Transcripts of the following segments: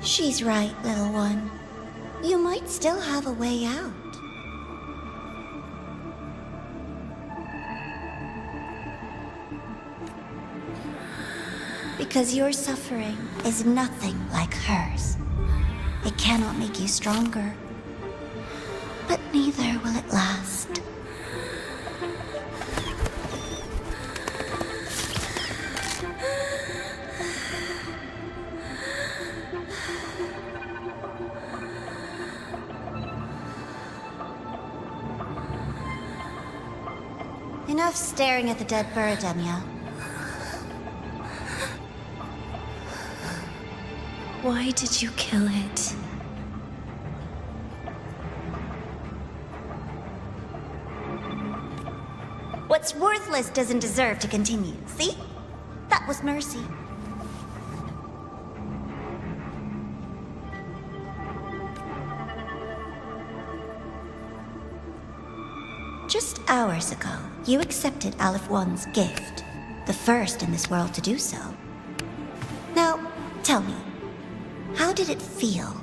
She's right, little one. You might still have a way out. Because your suffering is nothing like hers. It cannot make you stronger, but neither will it last. Enough staring at the dead bird, Denia. Why did you kill it? What's worthless doesn't deserve to continue, see? That was mercy. Just hours ago, you accepted Aleph One's gift, the first in this world to do so. Now, tell me, how did it feel?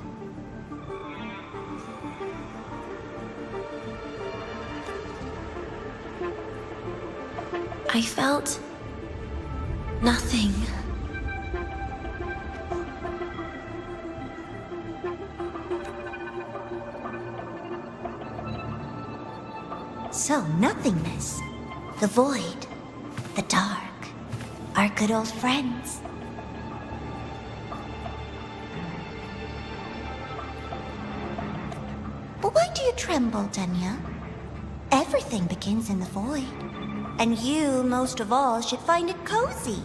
I felt nothing. So, nothingness, the void, the dark, our good old friends. But why do you tremble, Denia? Everything begins in the void. And you, most of all, should find it cozy.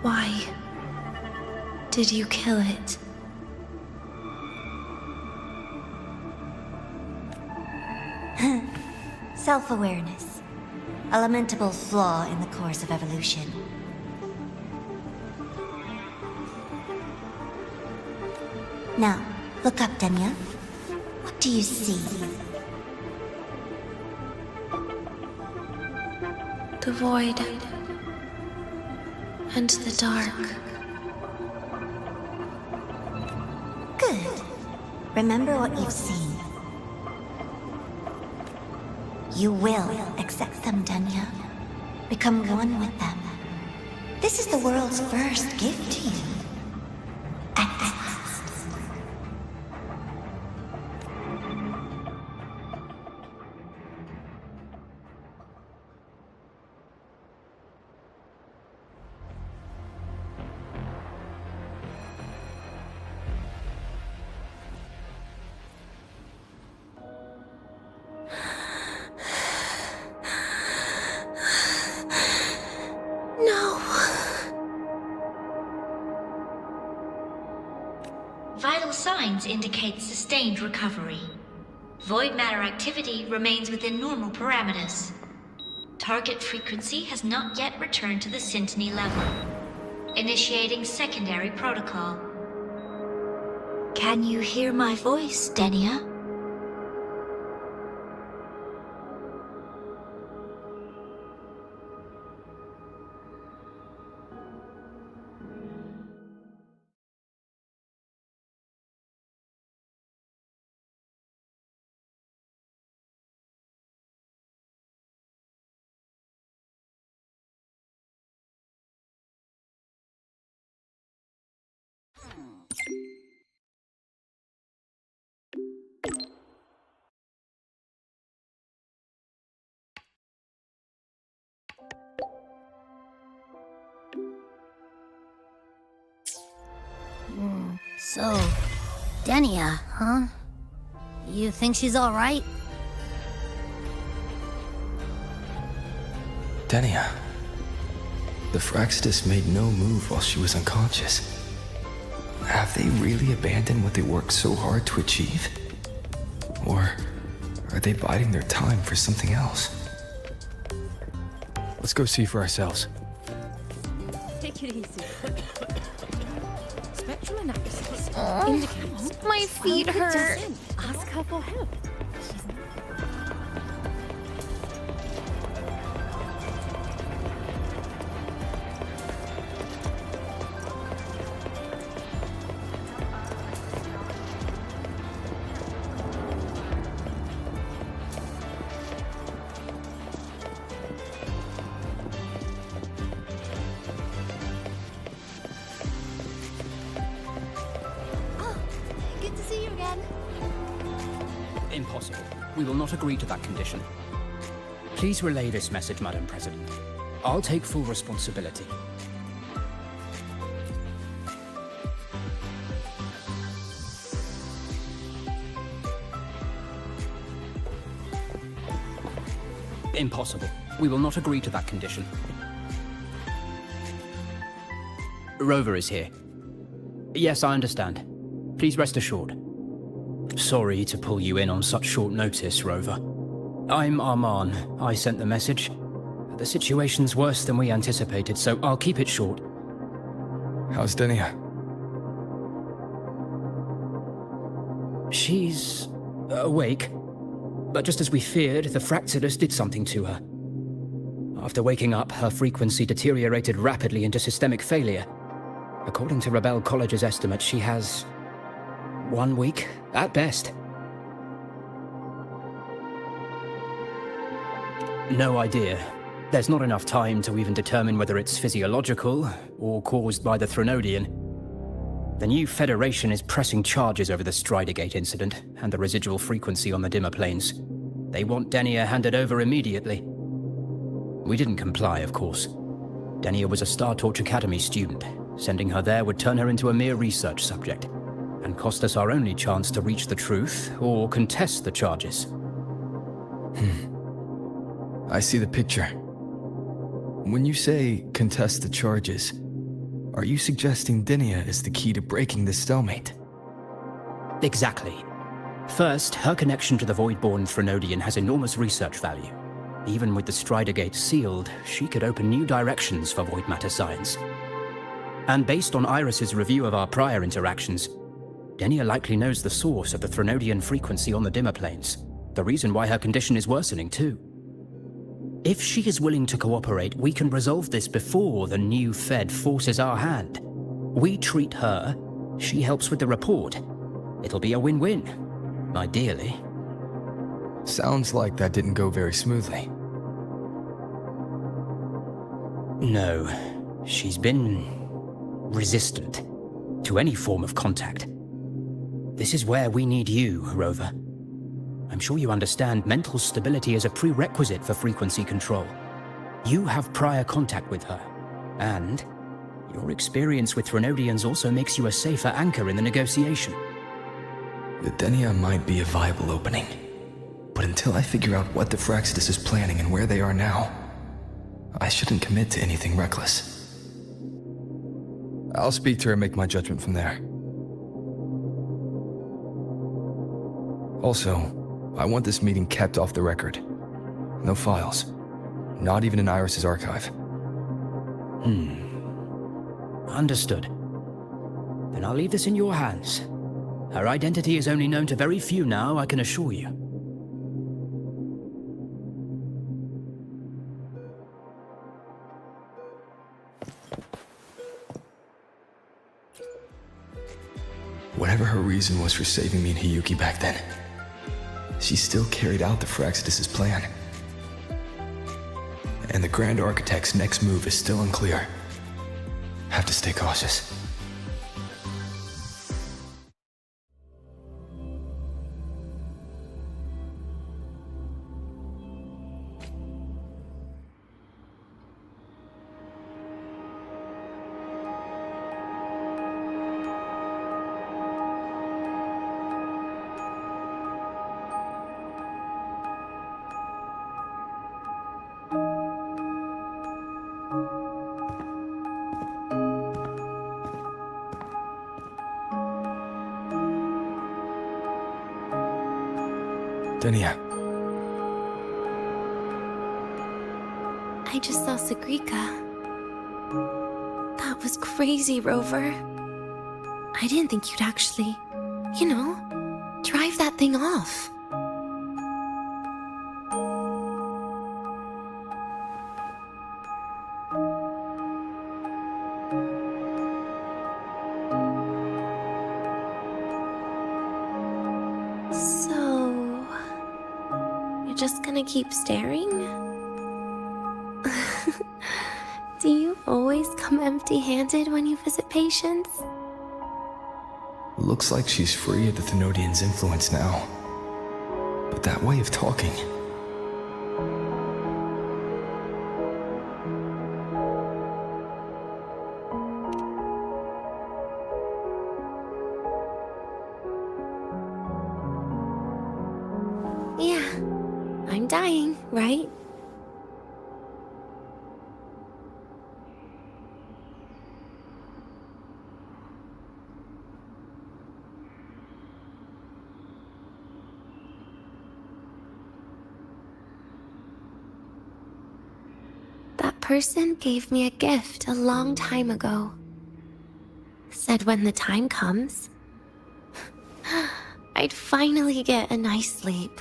Why did you kill it? Self-awareness. A lamentable flaw in the course of evolution. Now, look up, Denia. What do you see? The void. And the dark. Good. Remember what you've seen. You will accept them, Denia. Become one with them. This is the world's first gift to you. At last. Vital signs indicate sustained recovery. Void matter activity remains within normal parameters. Target frequency has not yet returned to the Syntony level. Initiating secondary protocol. Can you hear my voice, Denia? So, Denia, huh? You think she's alright? Denia. The Fraxidus made no move while she was unconscious. Have they really abandoned what they worked so hard to achieve? Or are they biding their time for something else? Let's go see for ourselves. Take it easy. Spectrum analysis indicates My feet hurt. Ask her for help. again? Impossible. We will not agree to that condition. Please relay this message, Madam President. I'll take full responsibility. Impossible. We will not agree to that condition. Rover is here. Yes, I understand. Please rest assured. Sorry to pull you in on such short notice, Rover. I'm Arman. I sent the message. The situation's worse than we anticipated, so I'll keep it short. How's Denia? She's awake. But just as we feared, the Fractalus did something to her. After waking up, her frequency deteriorated rapidly into systemic failure. According to Rebel College's estimate, she has 1 week, at best. No idea. There's not enough time to even determine whether it's physiological or caused by the Threnodian. The new Federation is pressing charges over the Stridergate incident and the residual frequency on the dimmer planes. They want Denia handed over immediately. We didn't comply, of course. Denia was a Star Torch Academy student. Sending her there would turn her into a mere research subject, and cost us our only chance to reach the truth or contest the charges. I see the picture. When you say contest the charges, are you suggesting Denia is the key to breaking this stalemate? Exactly. First, her connection to the Voidborn Threnodian has enormous research value. Even with the Stridergate sealed, she could open new directions for void matter science. And based on Iris's review of our prior interactions, Denia likely knows the source of the Threnodian frequency on the dimmer planes, the reason why her condition is worsening too. If she is willing to cooperate, we can resolve this before the new Fed forces our hand. We treat her, she helps with the report. It'll be a win-win, ideally. Sounds like that didn't go very smoothly. No, she's been resistant to any form of contact. This is where we need you, Rover. I'm sure you understand mental stability is a prerequisite for frequency control. You have prior contact with her, and your experience with Threnodians also makes you a safer anchor in the negotiation. The Denia might be a viable opening, but until I figure out what the Fractalus is planning and where they are now, I shouldn't commit to anything reckless. I'll speak to her and make my judgment from there. Also, I want this meeting kept off the record. No files. Not even in Iris's archive. Understood. Then I'll leave this in your hands. Her identity is only known to very few now, I can assure you. Whatever her reason was for saving me and Hiyuki back then, she still carried out the Fractalus' plan. And the Grand Architect's next move is still unclear. Have to stay cautious. Denia. I just saw Sagrika. That was crazy, Rover. I didn't think you'd actually, drive that thing off. Just gonna keep staring? Do you always come empty-handed when you visit patients? Looks like she's free of the Thenodian's influence now. But that way of talking... Yeah, I'm dying, right? That person gave me a gift a long time ago. Said when the time comes, I'd finally get a nice sleep.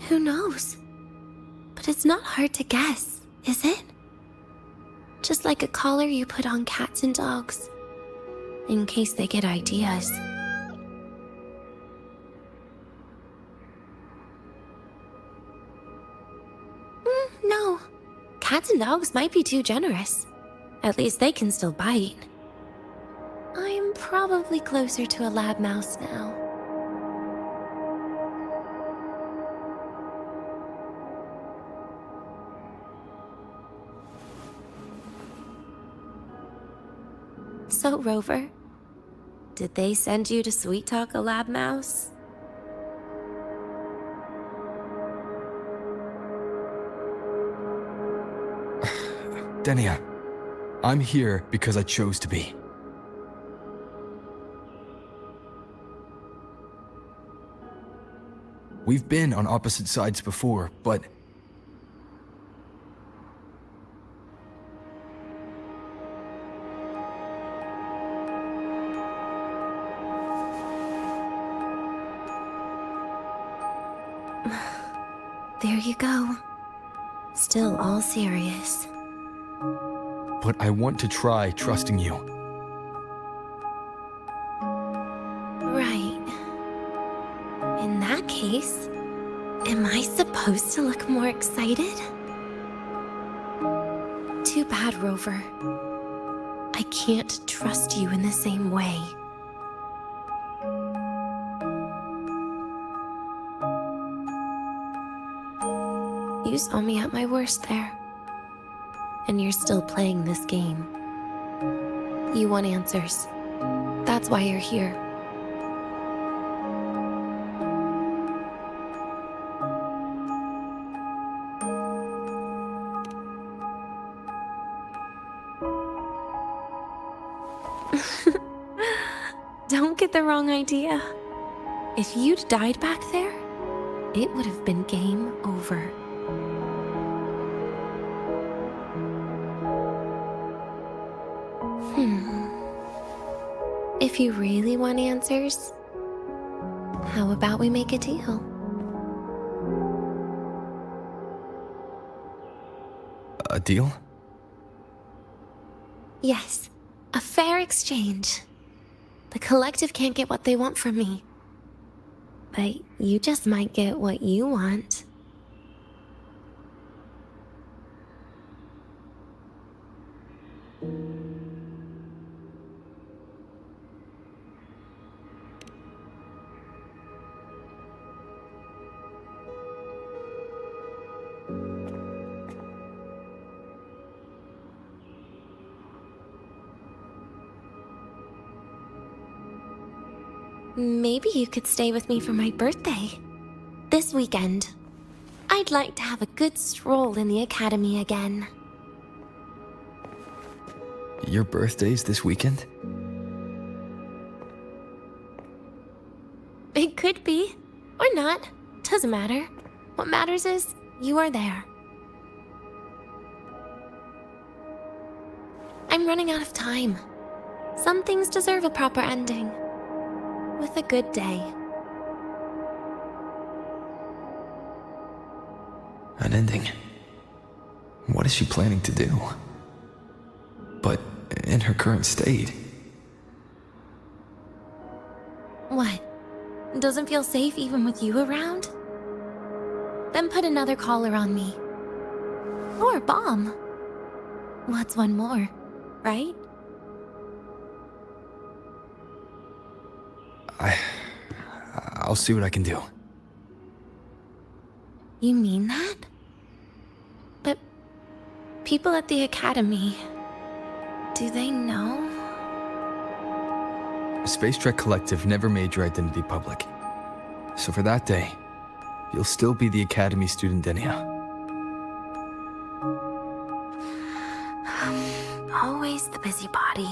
Who knows? But it's not hard to guess, is it? Just like a collar you put on cats and dogs, in case they get ideas. No. Cats and dogs might be too generous. At least they can still bite. I'm probably closer to a lab mouse now. So, Rover, did they send you to sweet talk a lab mouse? Denia, I'm here because I chose to be. We've been on opposite sides before, but... There you go. Still all serious. But I want to try trusting you. Right. In that case, am I supposed to look more excited? Too bad, Rover. I can't trust you in the same way. You saw me at my worst there. And you're still playing this game. You want answers. That's why you're here. Don't get the wrong idea. If you'd died back there, it would have been game over. If you really want answers, how about we make a deal? A deal? Yes, a fair exchange. The collective can't get what they want from me. But you just might get what you want. Maybe you could stay with me for my birthday. This weekend. I'd like to have a good stroll in the academy again. Your birthday's this weekend? It could be. Or not. Doesn't matter. What matters is, you are there. I'm running out of time. Some things deserve a proper ending. With a good day. An ending? What is she planning to do? But in her current state... What? Doesn't feel safe even with you around? Then put another collar on me. Or a bomb. What's one more, right? I'll see what I can do. You mean that? But people at the academy, do they know? Space Trek Collective never made your identity public. So for that day, you'll still be the Academy student Denia. Always the busybody.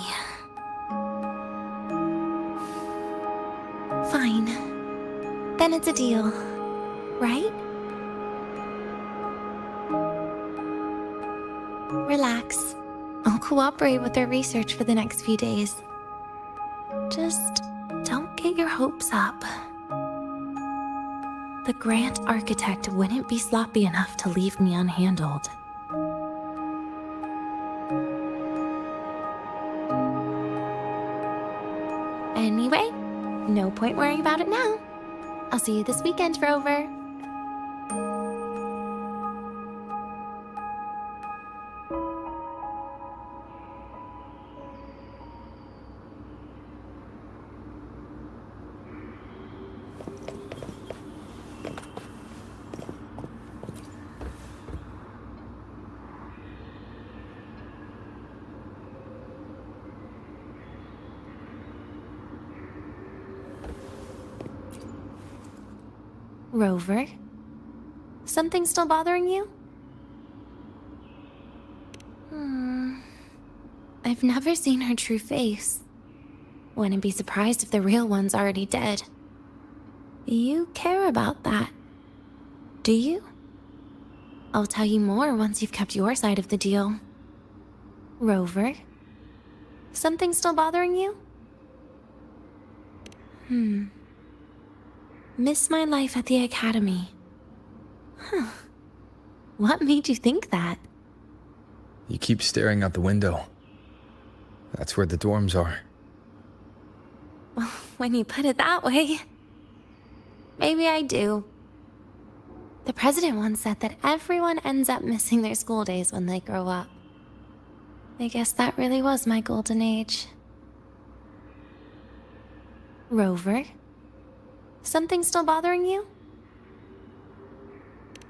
Fine. Then it's a deal, right? Relax. I'll cooperate with their research for the next few days. Just don't get your hopes up. The Grant Architect wouldn't be sloppy enough to leave me unhandled. Anyway, no point worrying about it now. I'll see you this weekend, Rover. Rover? Something still bothering you? I've never seen her true face. Wouldn't be surprised if the real one's already dead. You care about that, do you? I'll tell you more once you've kept your side of the deal. Rover? Something still bothering you? Miss my life at the academy. Huh. What made you think that? You keep staring out the window. That's where the dorms are. Well, when you put it that way, maybe I do. The president once said that everyone ends up missing their school days when they grow up. I guess that really was my golden age. Rover? Something still bothering you?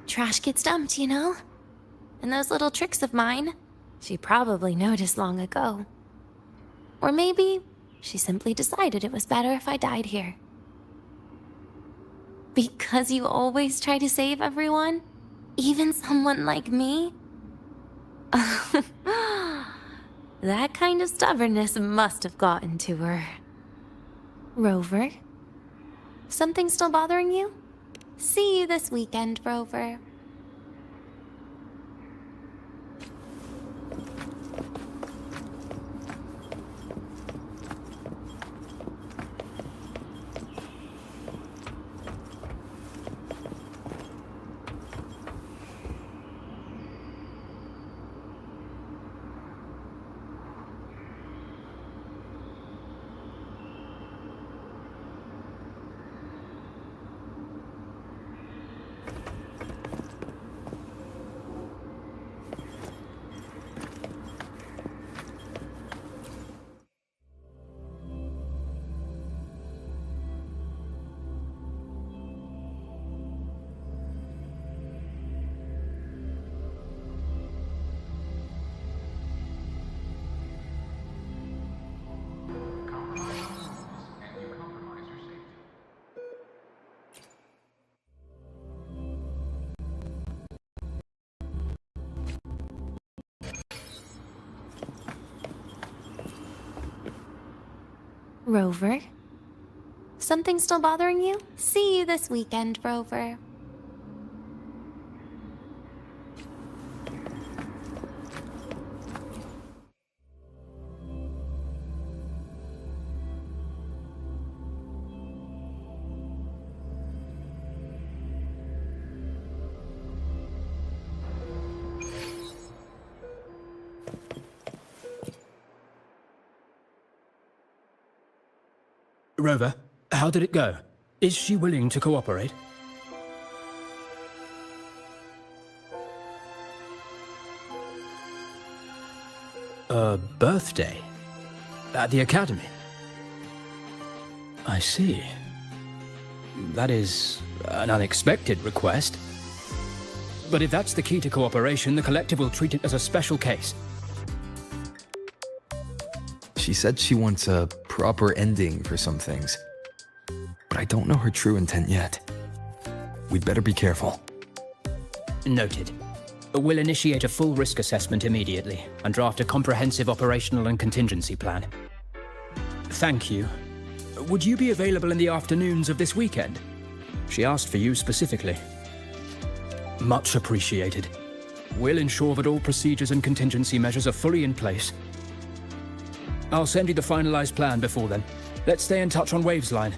Trash gets dumped, you know? And those little tricks of mine, she probably noticed long ago. Or maybe she simply decided it was better if I died here. Because you always try to save everyone? Even someone like me? That kind of stubbornness must have gotten to her. Rover? Something still bothering you? See you this weekend, Rover. Rover? Something still bothering you? See you this weekend, Rover. Rover, how did it go? Is she willing to cooperate? A birthday? At the academy? I see. That is an unexpected request. But if that's the key to cooperation, the Collective will treat it as a special case. She said she wants a proper ending for some things. But I don't know her true intent yet. We'd better be careful. Noted. We'll initiate a full risk assessment immediately and draft a comprehensive operational and contingency plan. Thank you. Would you be available in the afternoons of this weekend? She asked for you specifically. Much appreciated. We'll ensure that all procedures and contingency measures are fully in place. I'll send you the finalized plan before then. Let's stay in touch on Waves line.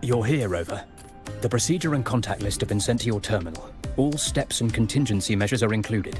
You're here, Rover. The procedure and contact list have been sent to your terminal. All steps and contingency measures are included.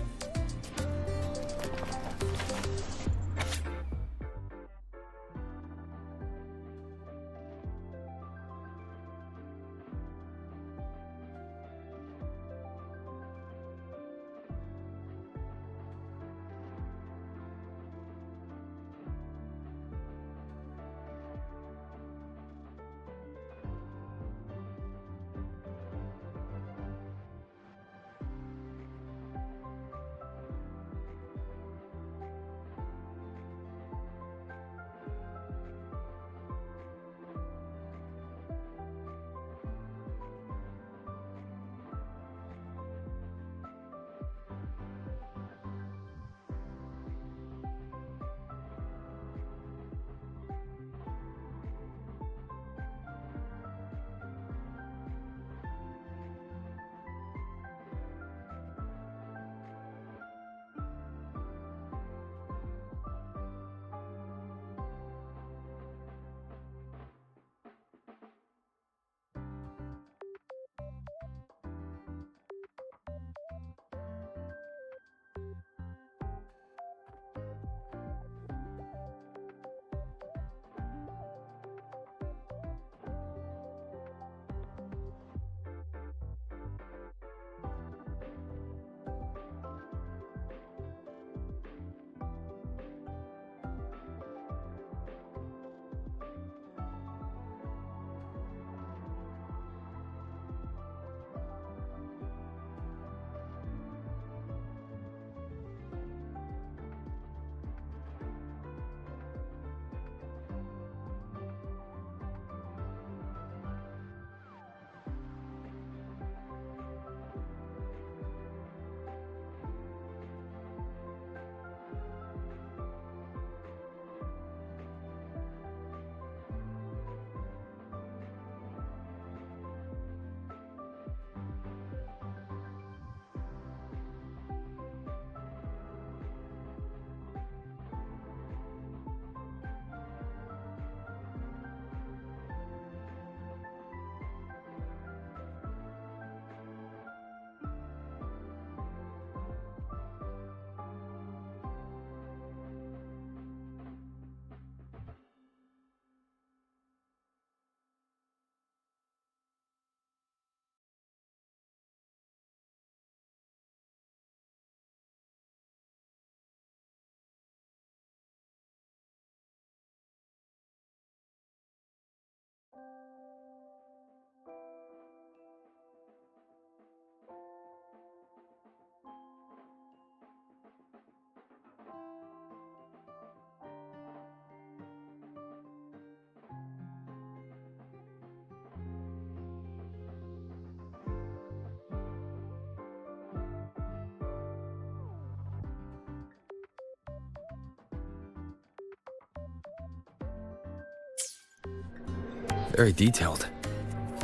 Very detailed.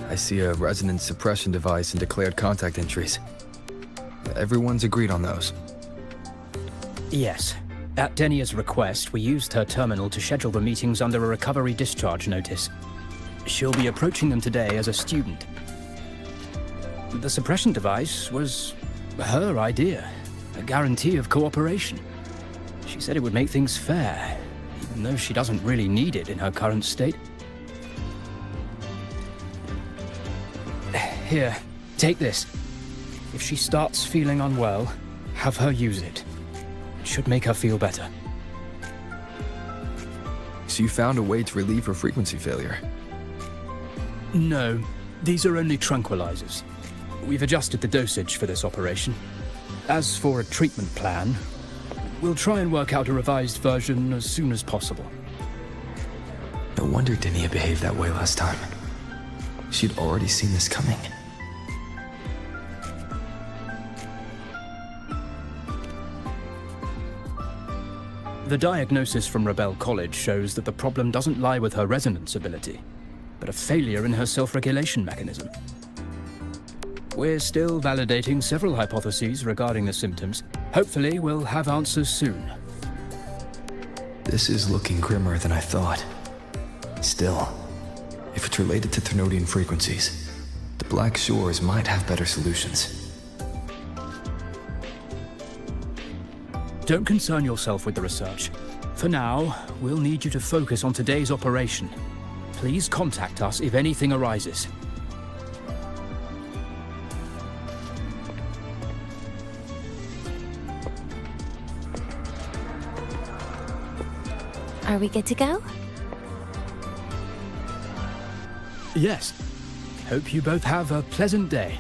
I see a resonance suppression device and declared contact entries. Everyone's agreed on those. Yes. At Denia's request, we used her terminal to schedule the meetings under a recovery discharge notice. She'll be approaching them today as a student. The suppression device was her idea, a guarantee of cooperation. She said it would make things fair, even though she doesn't really need it in her current state. Here, take this. If she starts feeling unwell, have her use it. It should make her feel better. So you found a way to relieve her frequency failure? No, these are only tranquilizers. We've adjusted the dosage for this operation. As for a treatment plan, we'll try and work out a revised version as soon as possible. No wonder Denia behaved that way last time. She'd already seen this coming. The diagnosis from Rebel College shows that the problem doesn't lie with her resonance ability, but a failure in her self-regulation mechanism. We're still validating several hypotheses regarding the symptoms. Hopefully, we'll have answers soon. This is looking grimmer than I thought. Still, if it's related to Thernoidian frequencies, the Black Shores might have better solutions. Don't concern yourself with the research. For now, we'll need you to focus on today's operation. Please contact us if anything arises. Are we good to go? Yes. Hope you both have a pleasant day.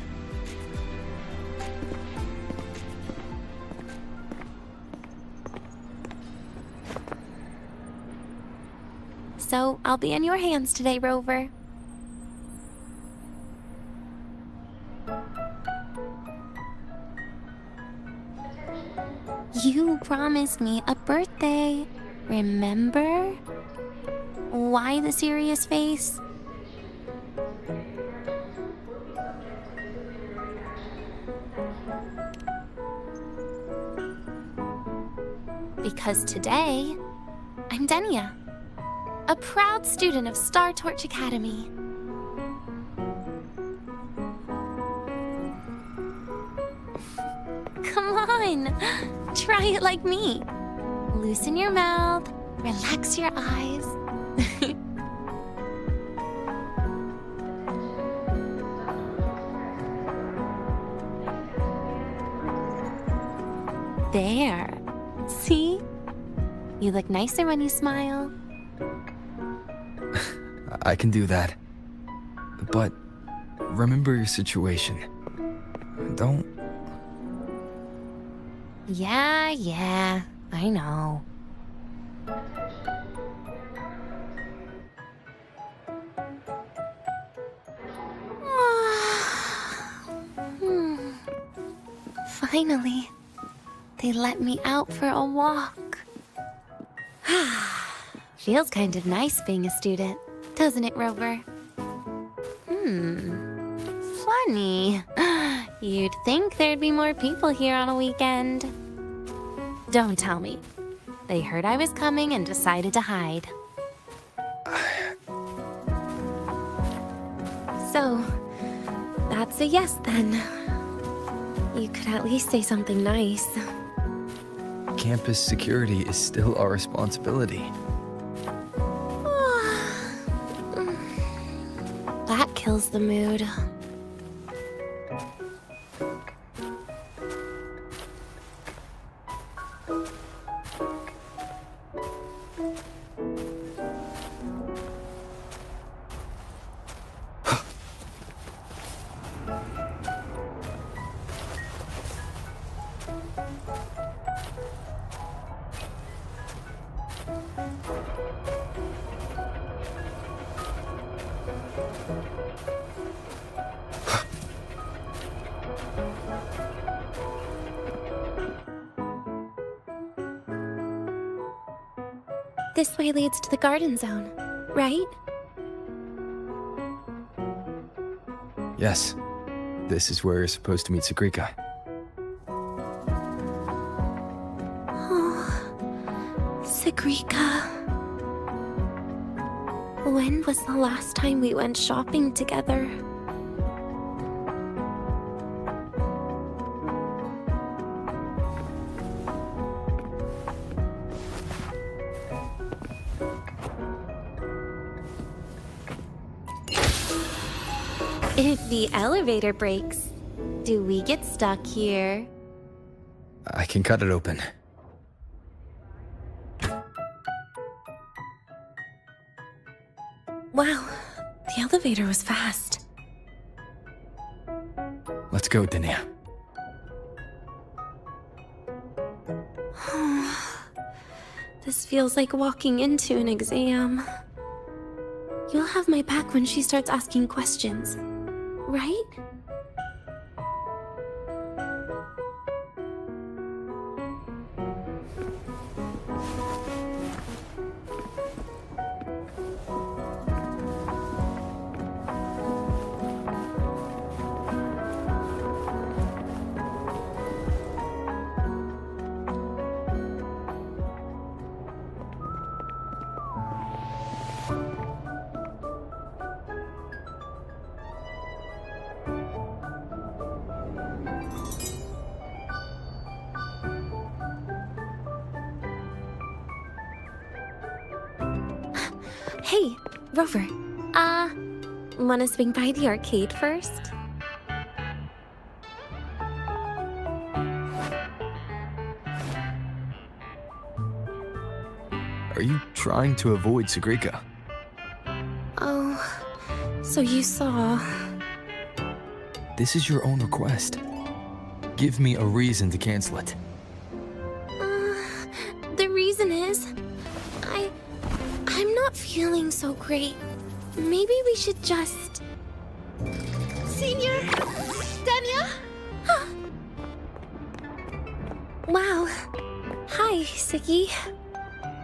So, I'll be in your hands today, Rover. You promised me a birthday, remember? Why the serious face? Because today, I'm Denia, a proud student of Star Torch Academy. Come on, try it like me. Loosen your mouth, relax your eyes. There. See? You look nicer when you smile. I can do that. But remember your situation. Don't... Yeah, I know. Finally, they let me out for a walk. Feels kind of nice being a student, doesn't it, Rover? Funny. You'd think there'd be more people here on a weekend. Don't tell me. They heard I was coming and decided to hide. So, that's a yes then. You could at least say something nice. Campus security is still our responsibility. That kills the mood. This way leads to the garden zone, right? Yes. This is where you're supposed to meet Sagrika. Sagrika. When was the last time we went shopping together? If the elevator breaks, do we get stuck here? I can cut it open. Wow, the elevator was fast. Let's go, Denia. This feels like walking into an exam. You'll have my back when she starts asking questions, right? Hey, Rover. Wanna swing by the arcade first? Are you trying to avoid Sagrika? Oh, so you saw... This is your own request. Give me a reason to cancel it. The reason is... I'm not feeling so great. Maybe we should just... Senior! Denia! Wow. Hi, Siggy.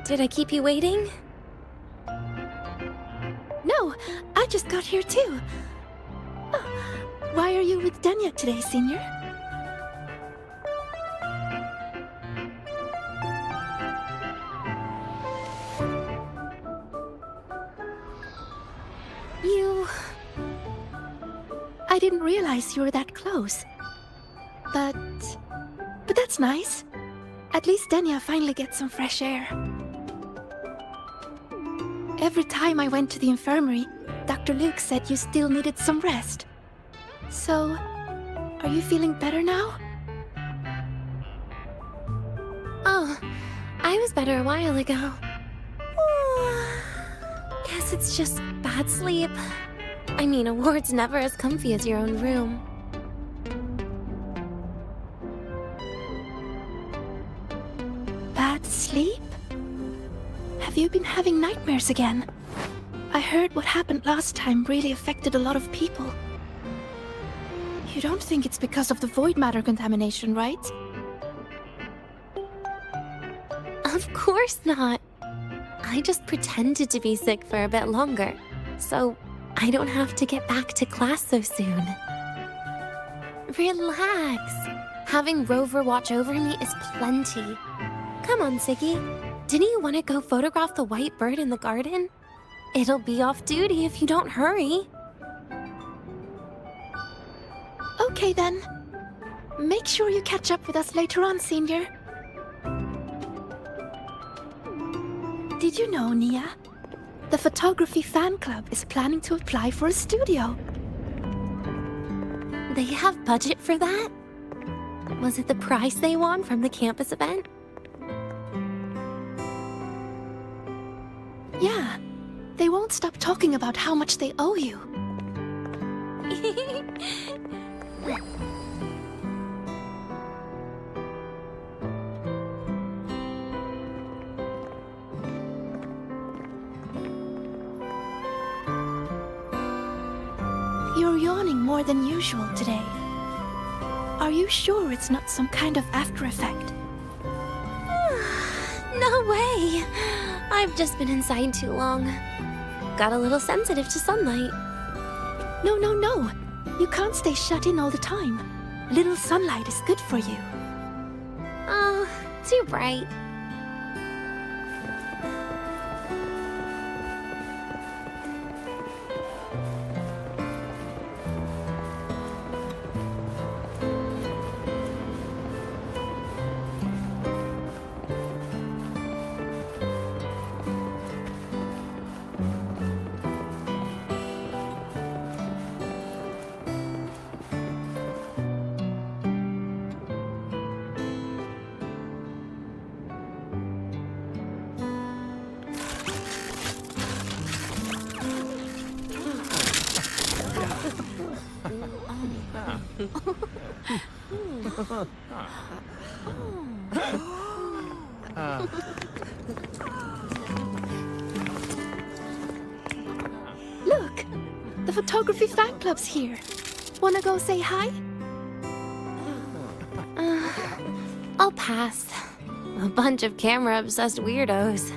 Did I keep you waiting? No, I just got here too. Oh, why are you with Denia today, Senior? I didn't realize you were that close. But that's nice. At least Denia finally gets some fresh air. Every time I went to the infirmary, Dr. Luke said you still needed some rest. So, are you feeling better now? Oh, I was better a while ago. Guess it's just bad sleep. I mean, a ward's never as comfy as your own room. Bad sleep? Have you been having nightmares again? I heard what happened last time really affected a lot of people. You don't think it's because of the void matter contamination, right? Of course not. I just pretended to be sick for a bit longer, so I don't have to get back to class so soon. Relax. Having Rover watch over me is plenty. Come on, Siggy. Didn't you want to go photograph the white bird in the garden? It'll be off duty if you don't hurry. Okay then. Make sure you catch up with us later on, Senior. Did you know, Nia? The photography fan club is planning to apply for a studio. They have budget for that? Was it the prize they won from the campus event? Yeah. They won't stop talking about how much they owe you. You're yawning more than usual today. Are you sure it's not some kind of after effect? No way! I've just been inside too long. Got a little sensitive to sunlight. No. You can't stay shut in all the time. A little sunlight is good for you. Oh, too bright. Look! The photography fan club's here. Wanna go say hi? I'll pass. A bunch of camera-obsessed weirdos.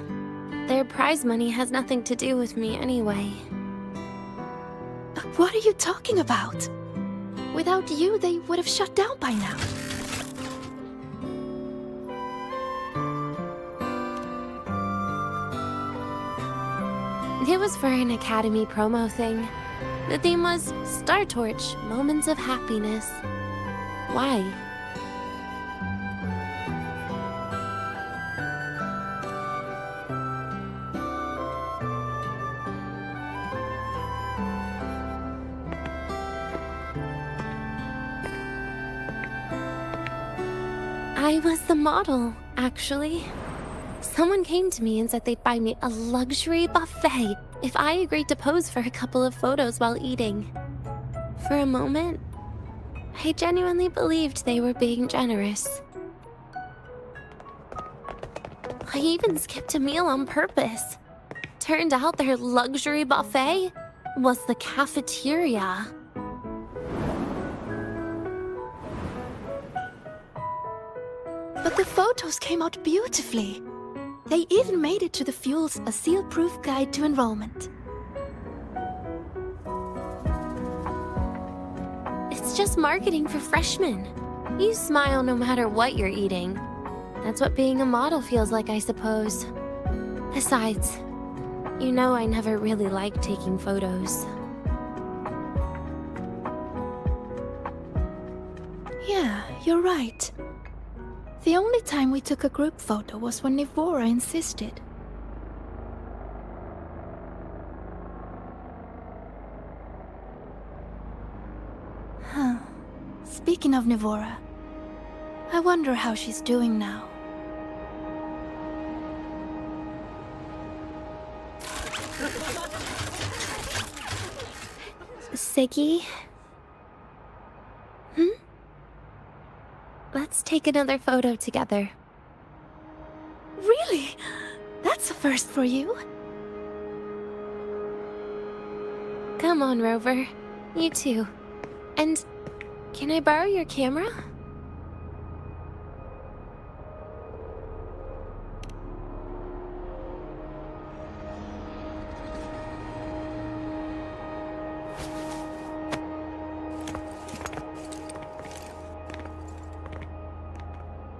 Their prize money has nothing to do with me anyway. What are you talking about? Without you, they would have shut down by now. It was for an Academy promo thing. The theme was Star Torch, Moments of Happiness. Why? I was the model, actually. Someone came to me and said they'd buy me a luxury buffet if I agreed to pose for a couple of photos while eating. For a moment, I genuinely believed they were being generous. I even skipped a meal on purpose. Turned out their luxury buffet was the cafeteria. But the photos came out beautifully. They even made it to the Fuel's A Seal-Proof Guide to Enrollment. It's just marketing for freshmen. You smile no matter what you're eating. That's what being a model feels like, I suppose. Besides, you know I never really liked taking photos. Yeah, you're right. The only time we took a group photo was when Nivora insisted. Huh. Speaking of Nivora, I wonder how she's doing now. Segue? Let's take another photo together. Really? That's a first for you. Come on, Rover. You too. And can I borrow your camera?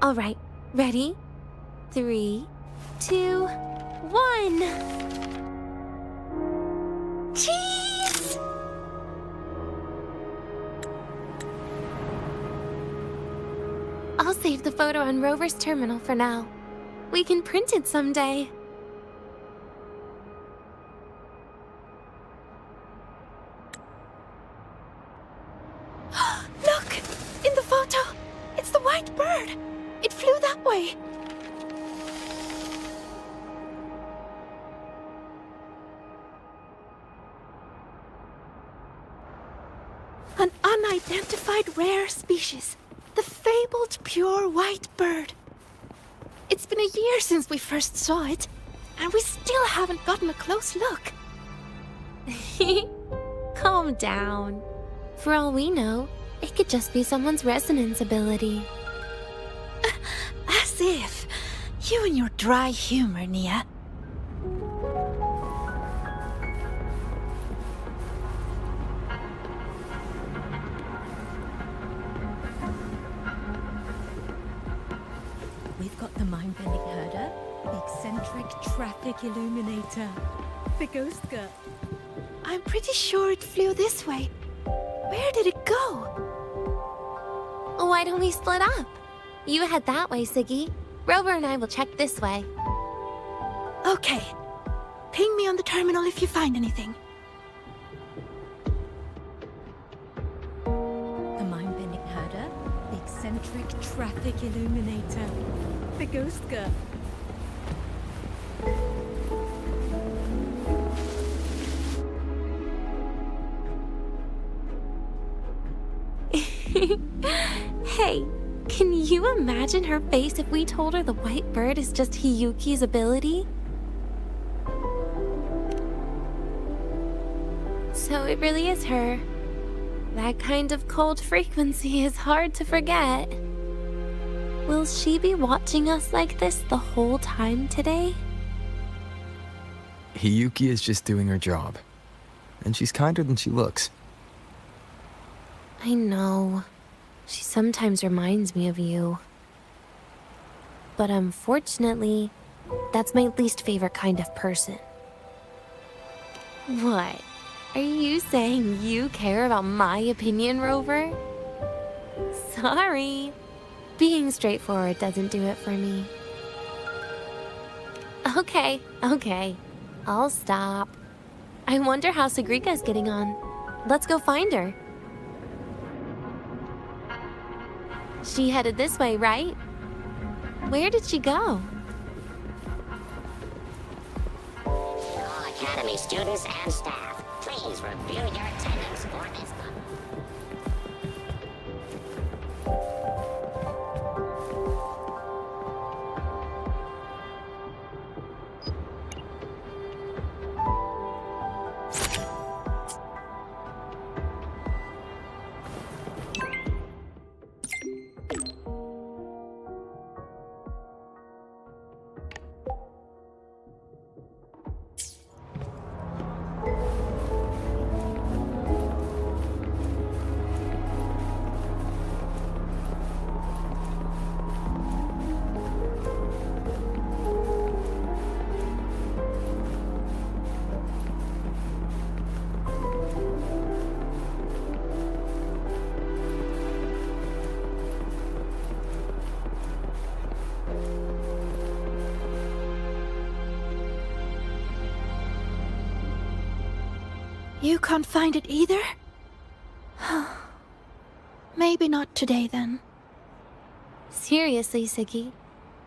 All right, ready? 3, 2, 1. Cheese! I'll save the photo on Rover's terminal for now. We can print it someday. Look! In the photo! It's the white bird! It flew that way! An unidentified rare species. The fabled pure white bird. It's been a year since we first saw it, and we still haven't gotten a close look. Calm down. For all we know, it could just be someone's resonance ability. As if. You and your dry humor, Nia. The mind-bending herder, the eccentric traffic illuminator, the ghost girl. I'm pretty sure it flew this way. Where did it go? Why don't we split up? You head that way, Siggy. Rover and I will check this way. Okay. Ping me on the terminal if you find anything. The mind-bending herder, the eccentric traffic illuminator, the ghost girl. Hey, can you imagine her face if we told her the white bird is just Hiyuki's ability? So it really is her. That kind of cold frequency is hard to forget. Will she be watching us like this the whole time today? Hiyuki is just doing her job. And she's kinder than she looks. I know. She sometimes reminds me of you. But unfortunately, that's my least favorite kind of person. What? Are you saying you care about my opinion, Rover? Sorry. Being straightforward doesn't do it for me. Okay. I'll stop. I wonder how Sagrika's getting on. Let's go find her. She headed this way, right? Where did she go? All Academy students and staff, please review your attendance for this month. You can't find it either? Maybe not today then. Seriously, Siggy.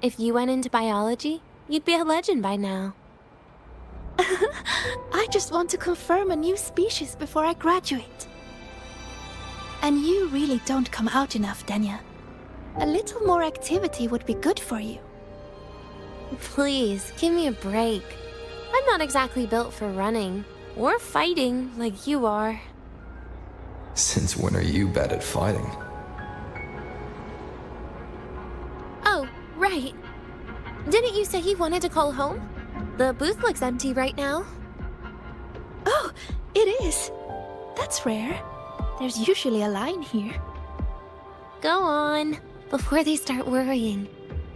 If you went into biology, you'd be a legend by now. I just want to confirm a new species before I graduate. And you really don't come out enough, Denia. A little more activity would be good for you. Please, give me a break. I'm not exactly built for running or fighting like you are. Since when are you bad at fighting? Oh, right. Didn't you say you wanted to call home? The booth looks empty right now. Oh, it is. That's rare. There's usually a line here. Go on, before they start worrying.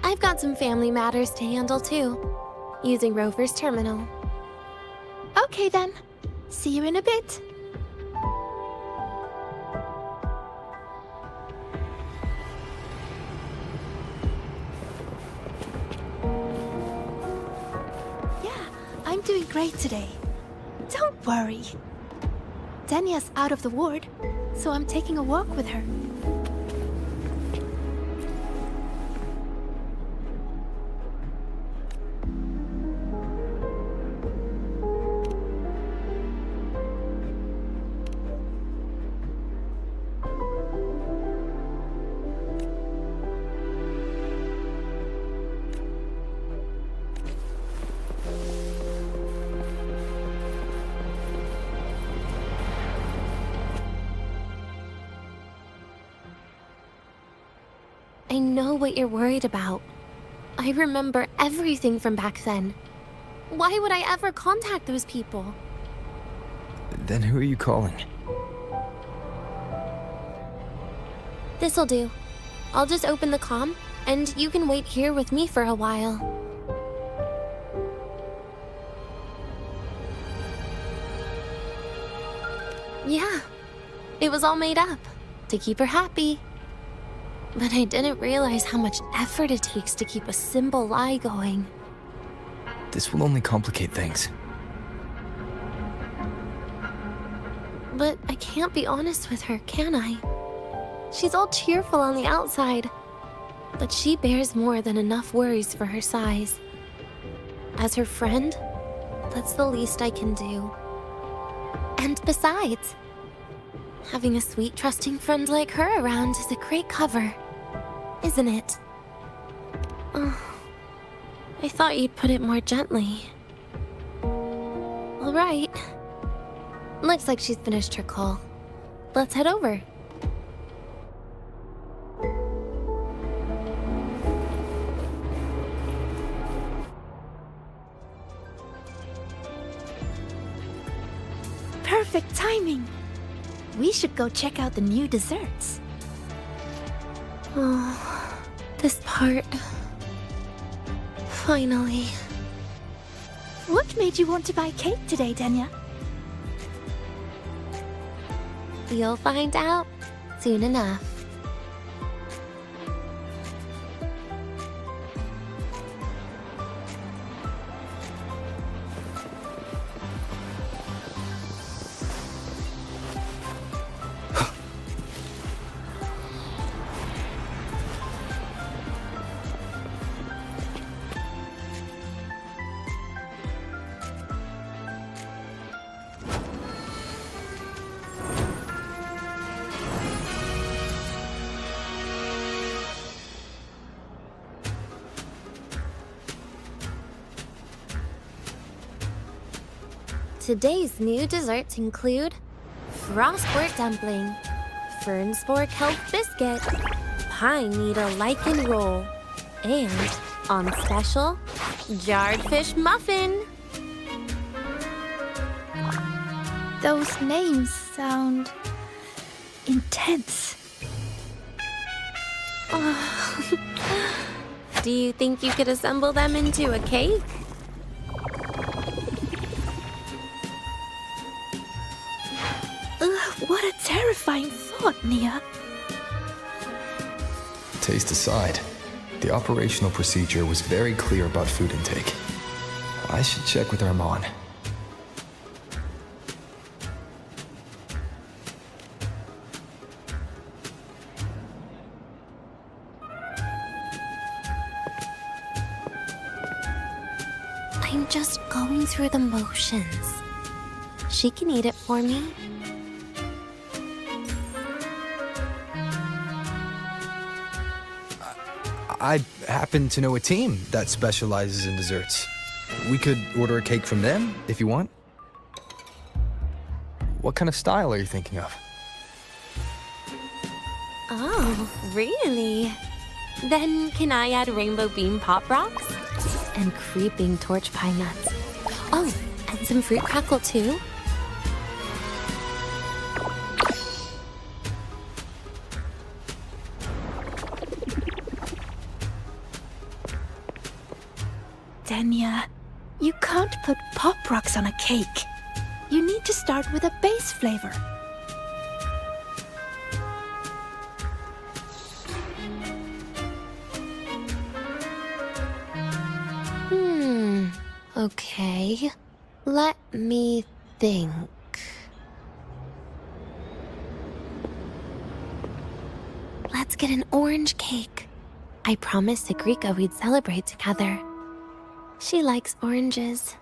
I've got some family matters to handle too, using Rover's terminal. Okay then. See you in a bit. Yeah, I'm doing great today. Don't worry. Denia's out of the ward, so I'm taking a walk with her. I know what you're worried about. I remember everything from back then. Why would I ever contact those people? Then who are you calling? This'll do. I'll just open the comm, and you can wait here with me for a while. Yeah, it was all made up to keep her happy. But I didn't realize how much effort it takes to keep a simple lie going. This will only complicate things. But I can't be honest with her, can I? She's all cheerful on the outside, but she bears more than enough worries for her size. As her friend, that's the least I can do. And besides, having a sweet, trusting friend like her around is a great cover, isn't it? Oh, I thought you'd put it more gently. All right. Looks like she's finished her call. Let's head over. Perfect timing. We should go check out the new desserts. Oh, this part. Finally. What made you want to buy cake today, Denia? You'll find out soon enough. Today's new desserts include frostwort dumpling, fern spore kelp biscuit, pine needle lichen roll, and, on special, jarred fish muffin. Those names sound intense. Do you think you could assemble them into a cake? What a terrifying thought, Nia. Taste aside, the operational procedure was very clear about food intake. I should check with Armand. I'm just going through the motions. She can eat it for me. I happen to know a team that specializes in desserts. We could order a cake from them if you want. What kind of style are you thinking of? Oh, really? Then can I add rainbow bean pop rocks? And creeping torch pine nuts. Oh, and some fruit crackle too? Denia, you can't put pop rocks on a cake. You need to start with a base flavor. Okay. Let me think. Let's get an orange cake. I promised Sagrika we'd celebrate together. She likes oranges.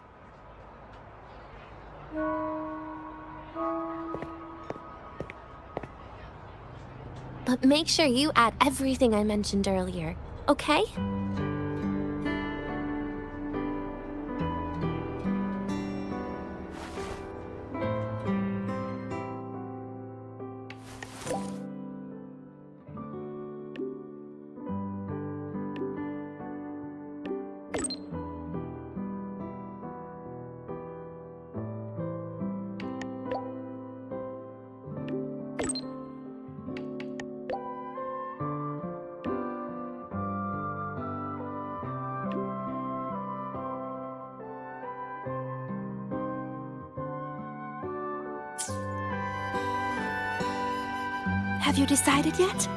But make sure you add everything I mentioned earlier, okay? Have you decided yet?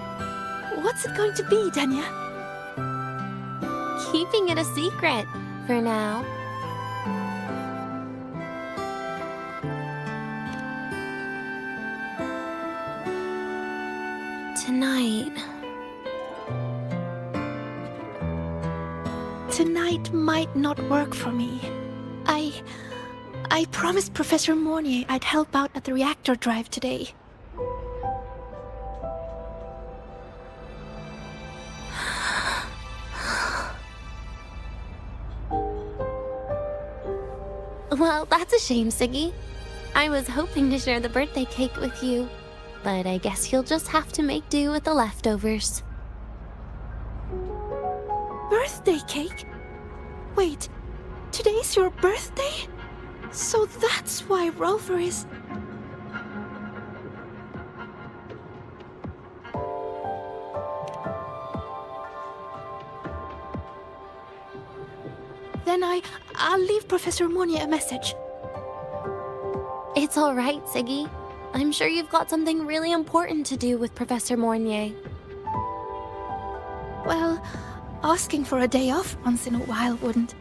What's it going to be, Denia? Keeping it a secret for now. Tonight. Tonight might not work for me. I promised Professor Mornier I'd help out at the reactor drive today. Well, that's a shame, Siggy. I was hoping to share the birthday cake with you, but I guess you'll just have to make do with the leftovers. Birthday cake? Wait, today's your birthday? So that's why Rover is... Then I'll leave Professor Mornier a message. It's all right, Siggy. I'm sure you've got something really important to do with Professor Mornier. Well, asking for a day off once in a while wouldn't.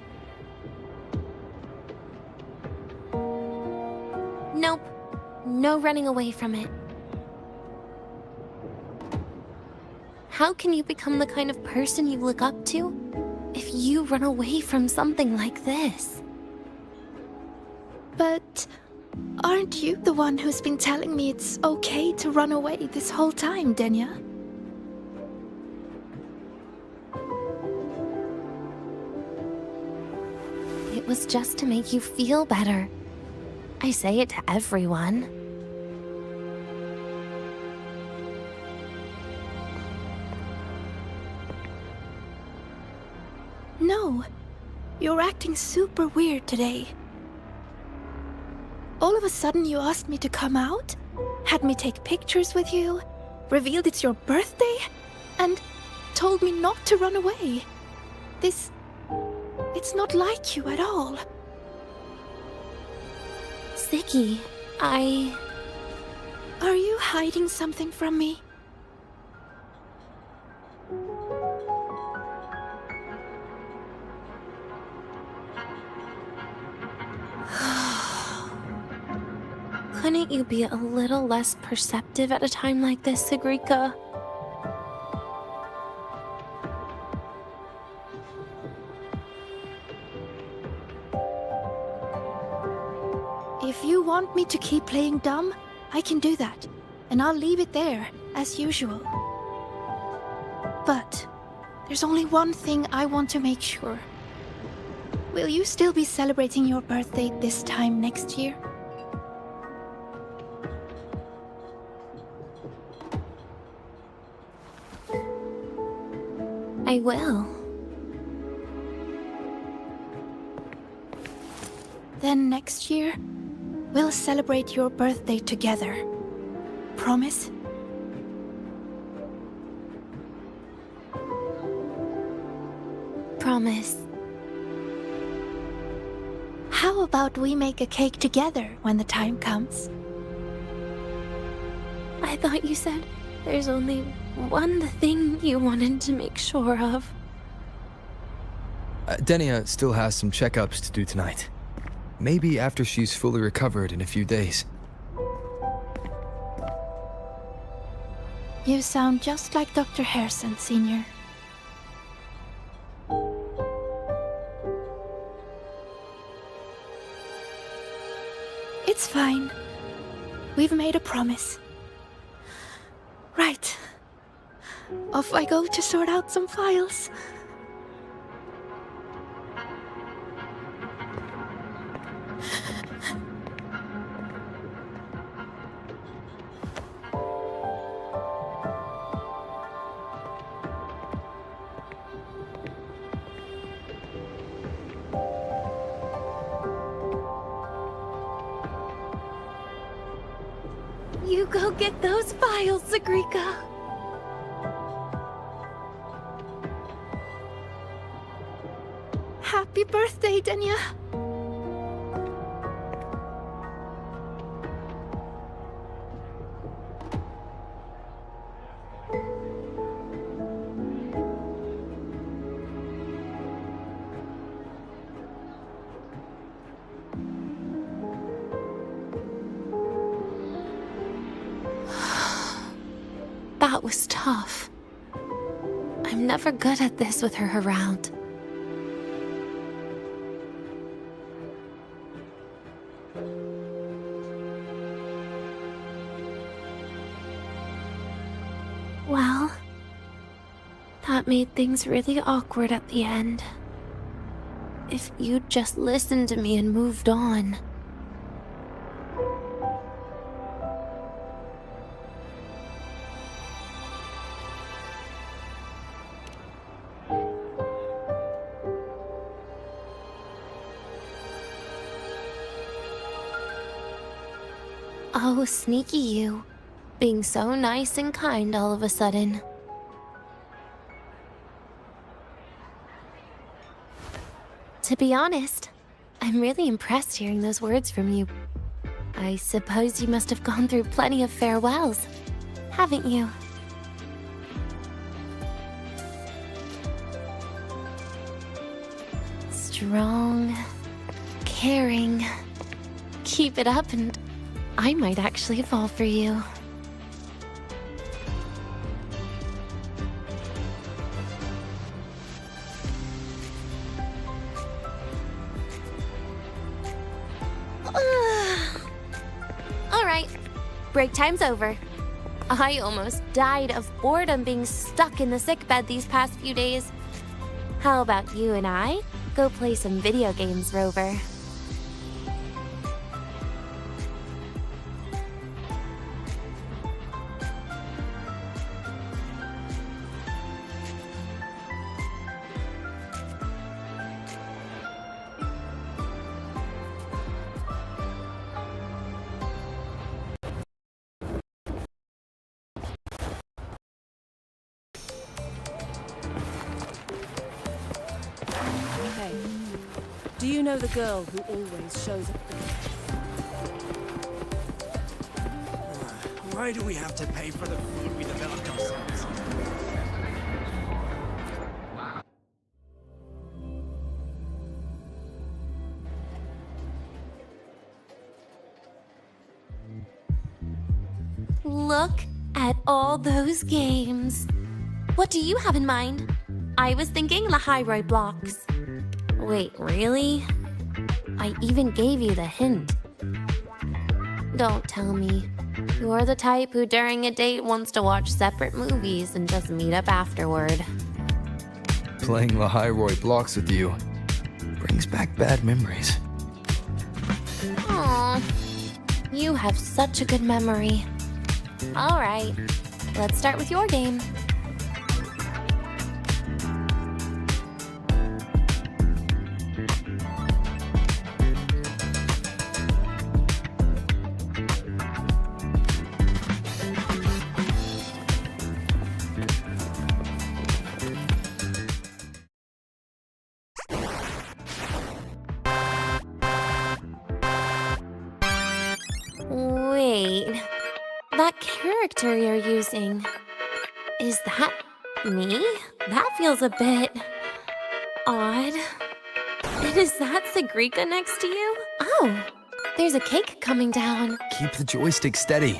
Nope. No running away from it. How can you become the kind of person you look up to if you run away from something like this? But aren't you the one who's been telling me it's okay to run away this whole time, Denia? It was just to make you feel better. I say it to everyone. No, you're acting super weird today. All of a sudden you asked me to come out, had me take pictures with you, revealed it's your birthday, and told me not to run away. It's not like you at all. Siggy, Are you hiding something from me? Couldn't you be a little less perceptive at a time like this, Sigrika? If you want me to keep playing dumb, I can do that, and I'll leave it there, as usual. But there's only one thing I want to make sure. Will you still be celebrating your birthday this time next year? I will. Then next year, we'll celebrate your birthday together. Promise? Promise. How about we make a cake together when the time comes? I thought you said there's only one thing you wanted to make sure of. Denia still has some checkups to do tonight. Maybe after she's fully recovered in a few days. You sound just like Dr. Harrison, Senior. It's fine. We've made a promise. Right. Off I go to sort out some files. You go get those files, Sigrika. Happy birthday, Denia. That was tough. I'm never good at this with her around. Well, that made things really awkward at the end. If you'd just listened to me and moved on. Oh, sneaky you. Being so nice and kind all of a sudden. To be honest, I'm really impressed hearing those words from you. I suppose you must have gone through plenty of farewells, haven't you? Strong, caring. Keep it up and I might actually fall for you. Alright, break time's over. I almost died of boredom being stuck in the sickbed these past few days. How about you and I go play some video games, Rover? Hey, do you know the girl who always shows up? Why do we have to pay for the food we developed ourselves? Look at all those games. What do you have in mind? I was thinking the Hyrule blocks. Wait, really? I even gave you the hint. Don't tell me. You're the type who during a date wants to watch separate movies and just meet up afterward. Playing the Hyrule blocks with you brings back bad memories. Aw, you have such a good memory. All right, let's start with your game. Wait, that character you're using, is that me? That feels a bit odd. And is that Sagrika next to you? Oh, there's a cake coming down. Keep the joystick steady.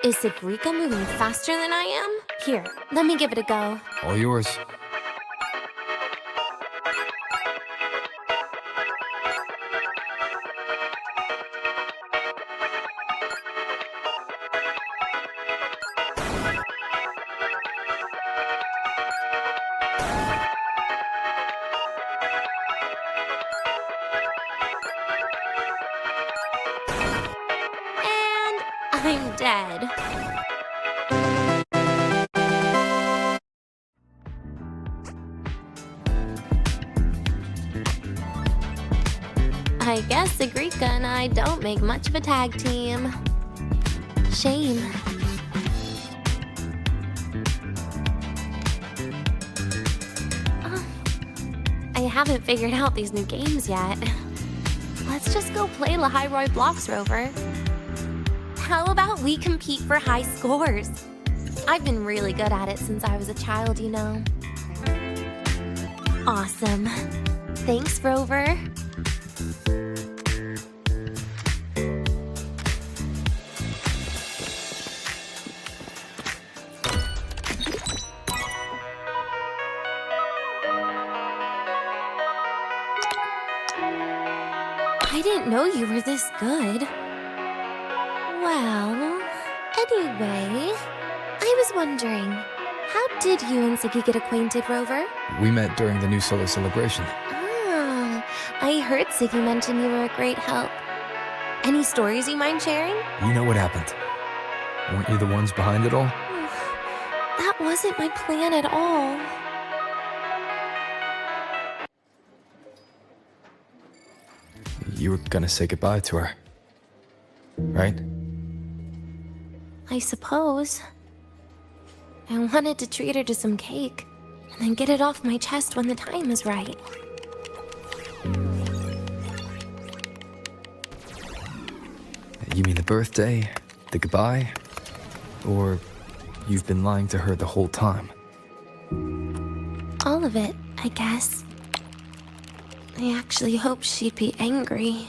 Is Sagrika moving faster than I am? Here, let me give it a go. All yours. And I'm dead. I guess Sagrika and I don't make much of a tag team. Shame. I haven't figured out these new games yet. Let's just go play La Hyrule Blocks, Rover. How about we compete for high scores? I've been really good at it since I was a child, you know. Awesome. Thanks, Rover. I didn't know you were this good. Well, anyway, I was wondering, how did you and Ziggy get acquainted, Rover? We met during the New Solar Celebration. Ah, I heard Ziggy mention you were a great help. Any stories you mind sharing? You know what happened. Weren't you the ones behind it all? That wasn't my plan at all. You were gonna say goodbye to her. Right? I suppose. I wanted to treat her to some cake, and then get it off my chest when the time is right. You mean the birthday, the goodbye, or you've been lying to her the whole time? All of it, I guess. I actually hoped she'd be angry.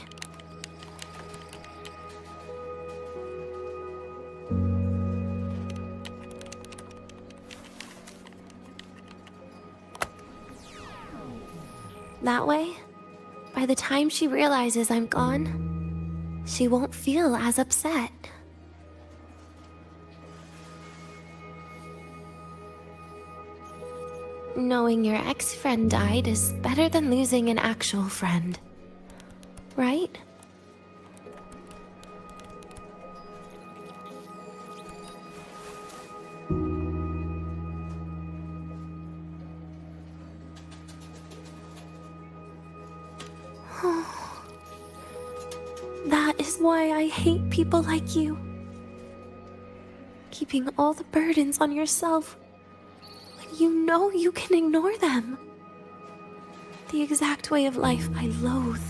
That way, by the time she realizes I'm gone, she won't feel as upset. Knowing your ex-friend died is better than losing an actual friend. Right? That is why I hate people like you. Keeping all the burdens on yourself when you know you can ignore them. The exact way of life I loathe.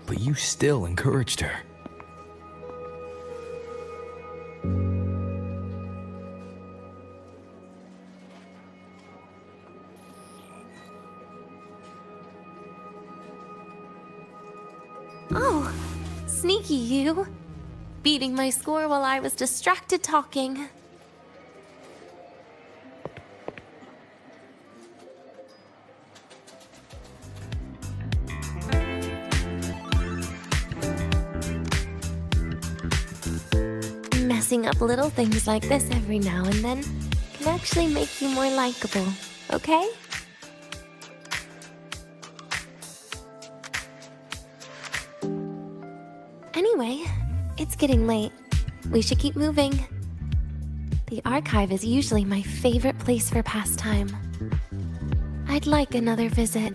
But you still encouraged her. Oh, sneaky you. Beating my score while I was distracted talking. Messing up little things like this every now and then can actually make you more likable, okay? Anyway, it's getting late. We should keep moving. The archive is usually my favorite place for pastime. I'd like another visit.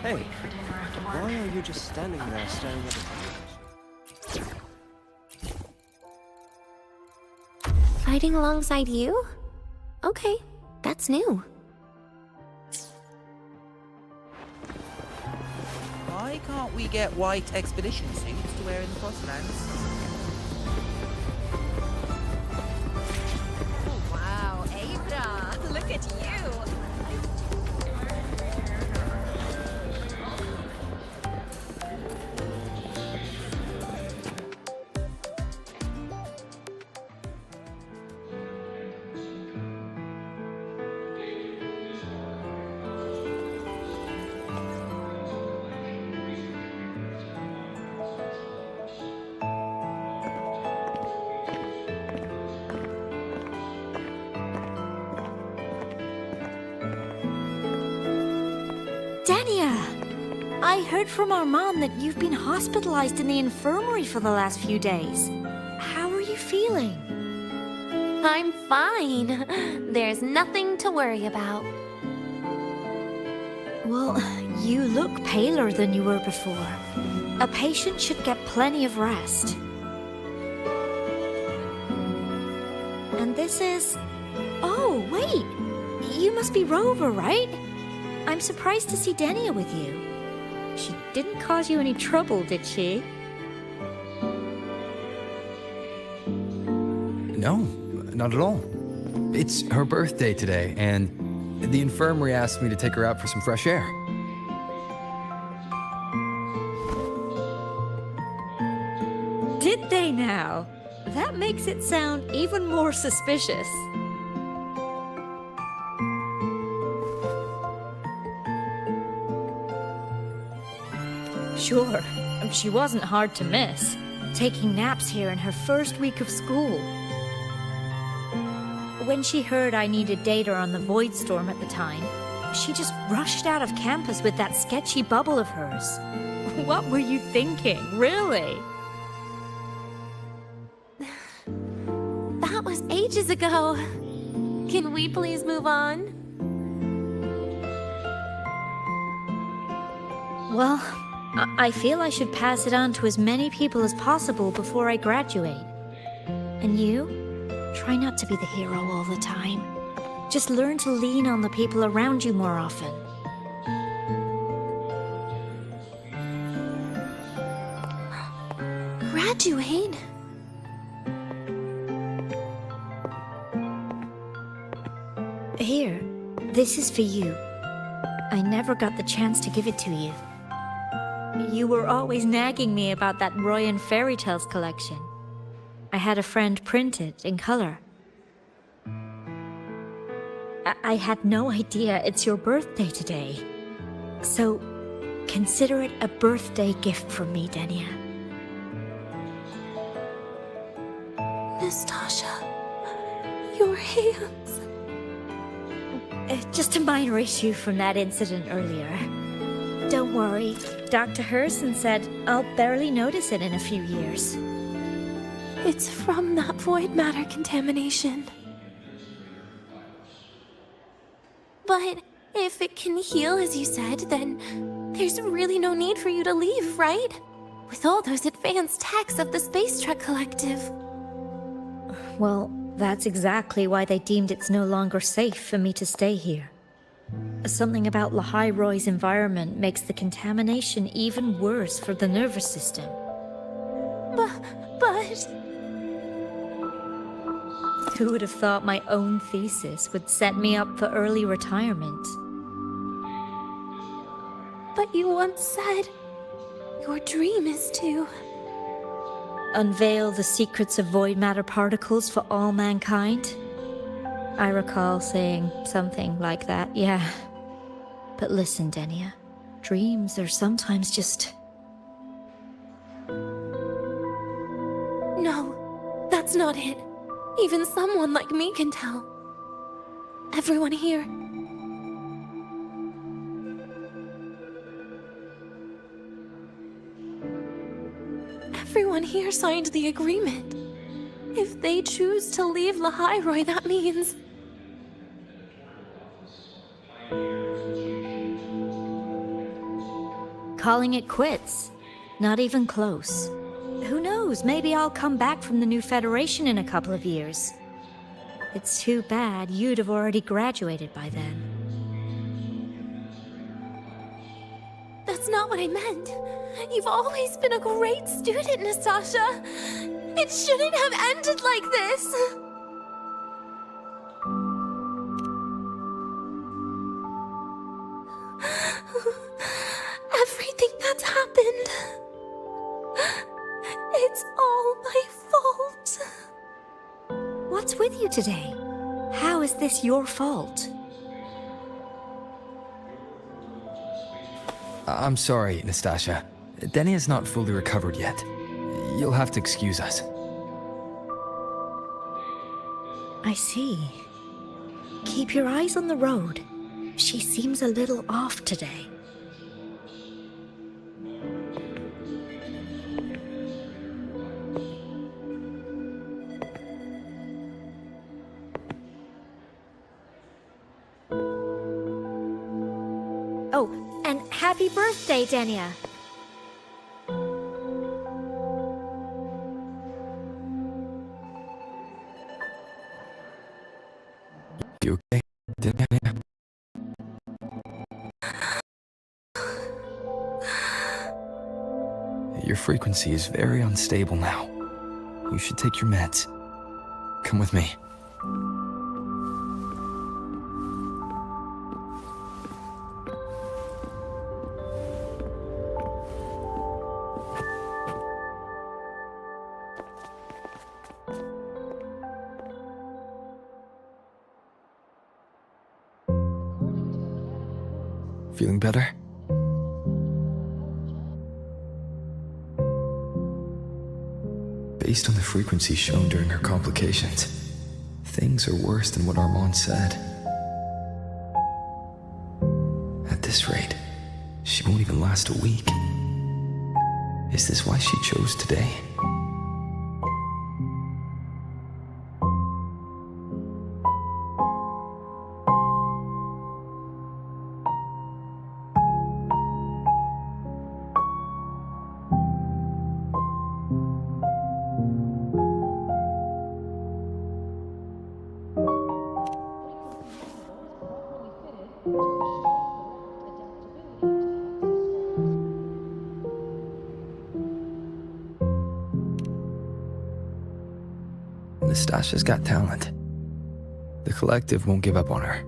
Hey, why are you just standing there staring at the page? Fighting alongside you? Okay, that's new. Why can't we get white expedition suits to wear in the Crosslands? Oh, wow, Ada, look at you. Denia! I heard from our mom that you've been hospitalized in the infirmary for the last few days. How are you feeling? I'm fine. There's nothing to worry about. Well, you look paler than you were before. A patient should get plenty of rest. And this is... Oh, wait! You must be Rover, right? I'm surprised to see Denia with you. She didn't cause you any trouble, did she? No, not at all. It's her birthday today, and the infirmary asked me to take her out for some fresh air. Did they now? That makes it sound even more suspicious. Sure, she wasn't hard to miss, taking naps here in her first week of school. When she heard I needed data on the Void Storm at the time, she just rushed out of campus with that sketchy bubble of hers. What were you thinking, really? That was ages ago. Can we please move on? Well, I feel I should pass it on to as many people as possible before I graduate. And you? Try not to be the hero all the time. Just learn to lean on the people around you more often. Graduate? Here, this is for you. I never got the chance to give it to you. You were always nagging me about that Roy and Fairy Tales collection. I had a friend print it in color. I had no idea it's your birthday today. So, consider it a birthday gift from me, Denia. Nastasha, your hands. Just a minor issue from that incident earlier. Don't worry, Dr. Herson said I'll barely notice it in a few years. It's from that void matter contamination. But if it can heal, as you said, then there's really no need for you to leave, right? With all those advanced techs of the Space Trek Collective. Well, that's exactly why they deemed it's no longer safe for me to stay here. Something about Lahai Roy's environment makes the contamination even worse for the nervous system. But... Who would have thought my own thesis would set me up for early retirement? But you once said your dream is to... unveil the secrets of void matter particles for all mankind? I recall saying something like that, yeah. But listen, Denia, dreams are sometimes just... No, that's not it. Even someone like me can tell. Everyone here. Everyone here signed the agreement. If they choose to leave Lahai Roy, that means... calling it quits. Not even close. Who knows, maybe I'll come back from the new Federation in a couple of years. It's too bad you'd have already graduated by then. That's not what I meant. You've always been a great student, Nastasha. It shouldn't have ended like this. Everything that's happened... it's all my fault. What's with you today? How is this your fault? I'm sorry, Nastasha. Denia's not fully recovered yet. You'll have to excuse us. I see. Keep your eyes on the road. She seems a little off today. Happy birthday, Denia. You okay? Denia? Your frequency is very unstable now. You should take your meds. Come with me. Feeling better? Based on the frequency shown during her complications, things are worse than what Armand said. At this rate, she won't even last a week. Is this why she chose today? Nastasha's got talent. The collective won't give up on her.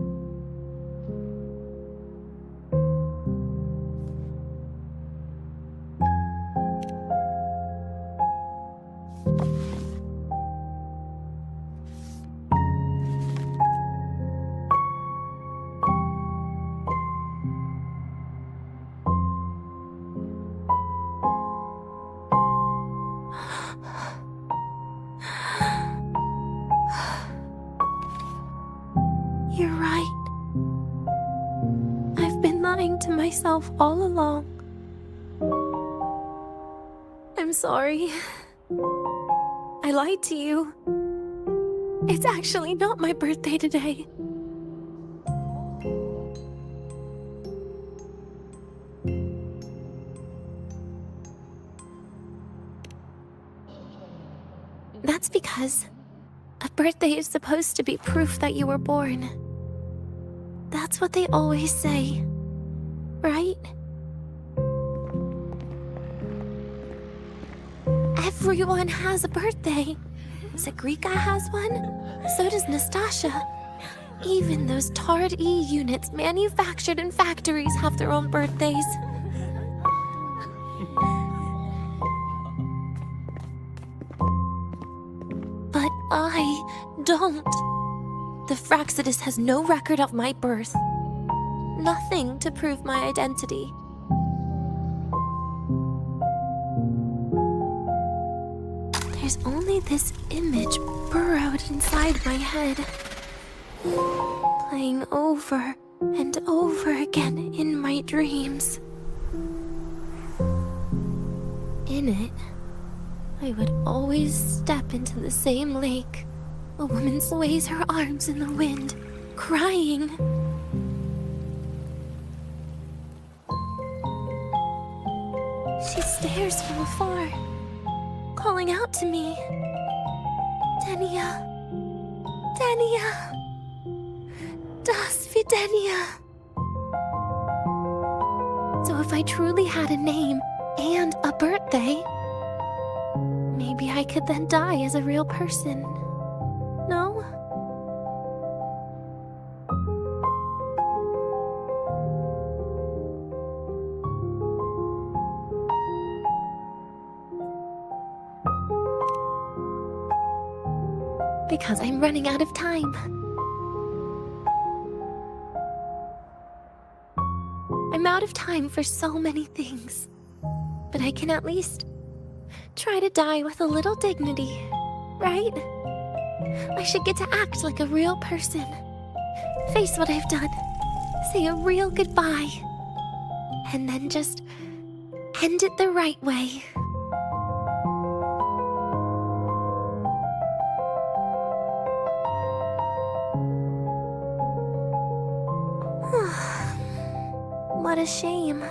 You're right. I've been lying to myself all along. I'm sorry. I lied to you. It's actually not my birthday today. That's because a birthday is supposed to be proof that you were born. That's what they always say, right? Everyone has a birthday. Sagrika has one, so does Nastasha. Even those tarred E units manufactured in factories have their own birthdays. But I don't. The Fraxidus has no record of my birth. Nothing to prove my identity. There's only this image burrowed inside my head, playing over and over again in my dreams. In it, I would always step into the same lake. A woman sways her arms in the wind, crying. She stares from afar, calling out to me. Denia. Denia. Das Videnia. So if I truly had a name and a birthday, maybe I could then die as a real person. No? Because I'm running out of time. I'm out of time for so many things. But I can at least try to die with a little dignity, right? I should get to act like a real person. Face what I've done. Say a real goodbye. And then just end it the right way. What a shame.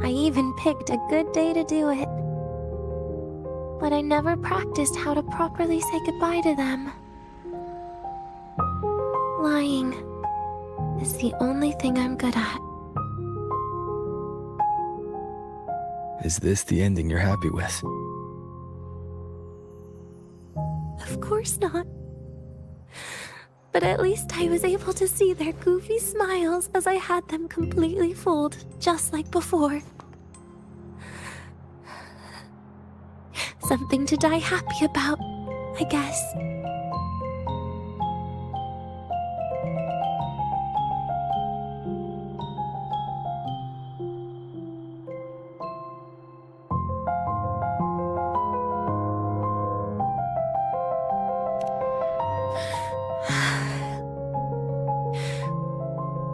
I even picked a good day to do it. But I never practiced how to properly say goodbye to them. Lying is the only thing I'm good at. Is this the ending you're happy with? Of course not. But at least I was able to see their goofy smiles as I had them completely full, just like before. Something to die happy about, I guess.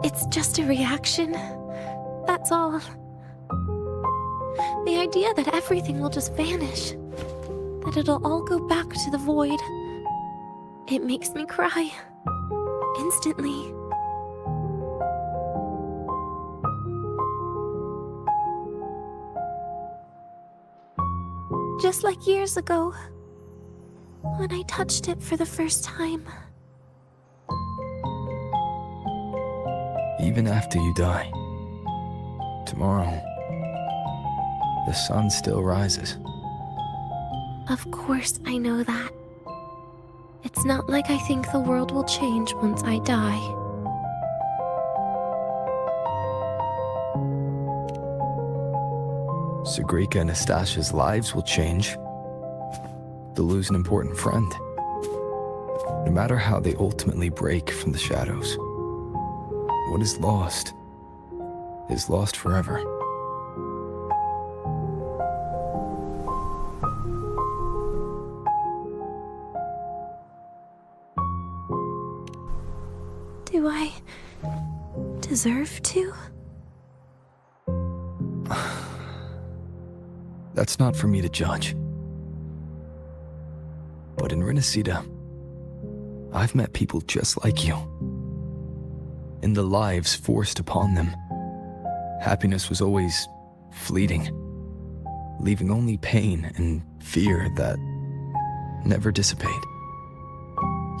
It's just a reaction. That's all. The idea that everything will just vanish, that it'll all go back to the void, it makes me cry. Instantly. Just like years ago, when I touched it for the first time. Even after you die, tomorrow, the sun still rises. Of course I know that. It's not like I think the world will change once I die. Sagrika and Nastasha's lives will change. They'll lose an important friend. No matter how they ultimately break from the shadows, what is lost forever. Do I deserve to? That's not for me to judge. But in Renacida, I've met people just like you. In the lives forced upon them, happiness was always fleeting, leaving only pain and fear that never dissipate.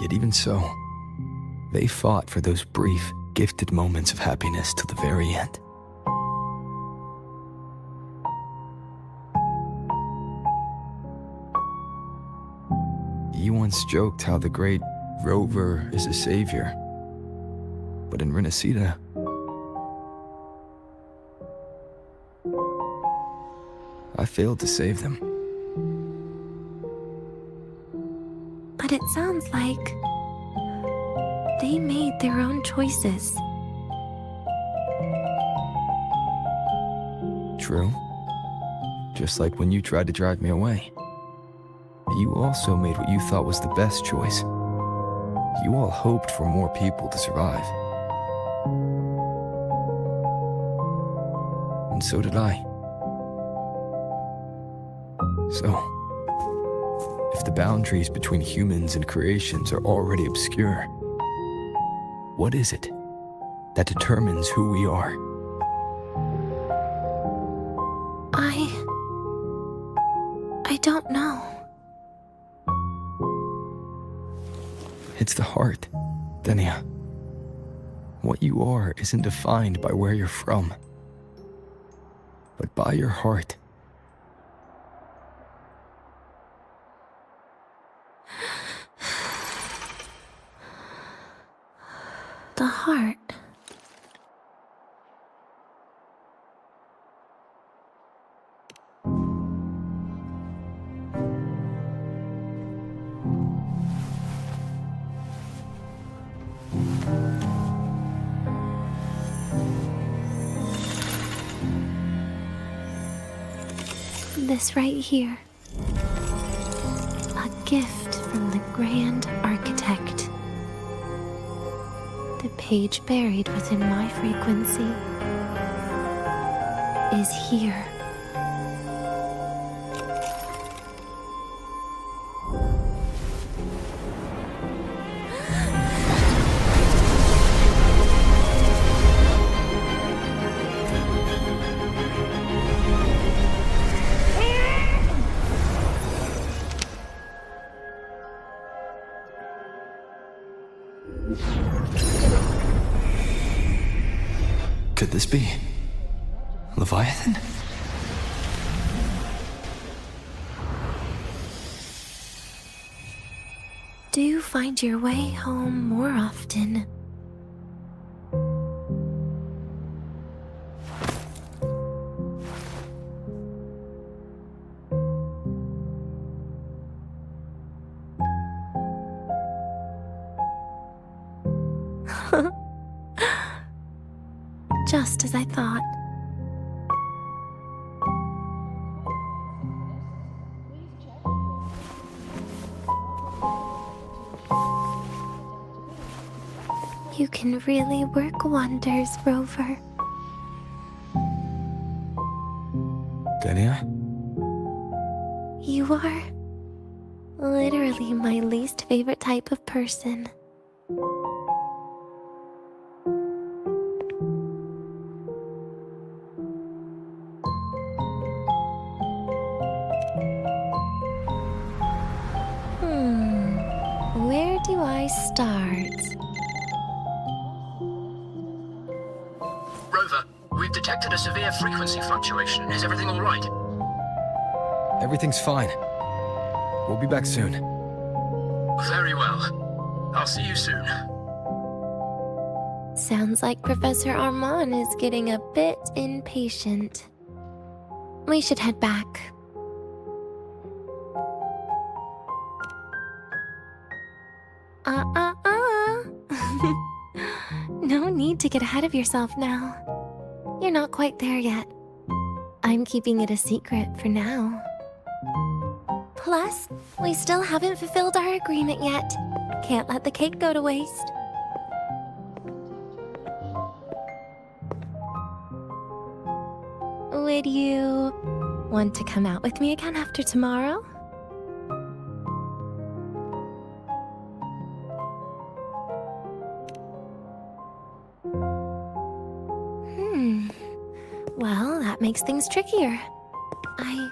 Yet even so, they fought for those brief, gifted moments of happiness till the very end. You once joked how the great rover is a savior. But in Renacida, I failed to save them. But it sounds like they made their own choices. True. Just like when you tried to drive me away. You also made what you thought was the best choice. You all hoped for more people to survive. And so did I. So, if the boundaries between humans and creations are already obscure, what is it that determines who we are? I don't know. It's the heart, Denia. What you are isn't defined by where you're from, but by your heart. The heart. This right here. A gift from the Grand Architect. The page buried within my frequency is here. could this be? Leviathan? Do you find your way home more often? Just as I thought. You can really work wonders, Rover. Denia? You are literally my least favorite type of person. Where do I start? Rover, we've detected a severe frequency fluctuation. Is everything all right? Everything's fine. We'll be back soon. Very well. I'll see you soon. Sounds like Professor Armand is getting a bit impatient. We should head back. No need to get ahead of yourself now. You're not quite there yet. I'm keeping it a secret for now. Plus, we still haven't fulfilled our agreement yet. Can't let the cake go to waste. Would you want to come out with me again after tomorrow? Well, that makes things trickier. I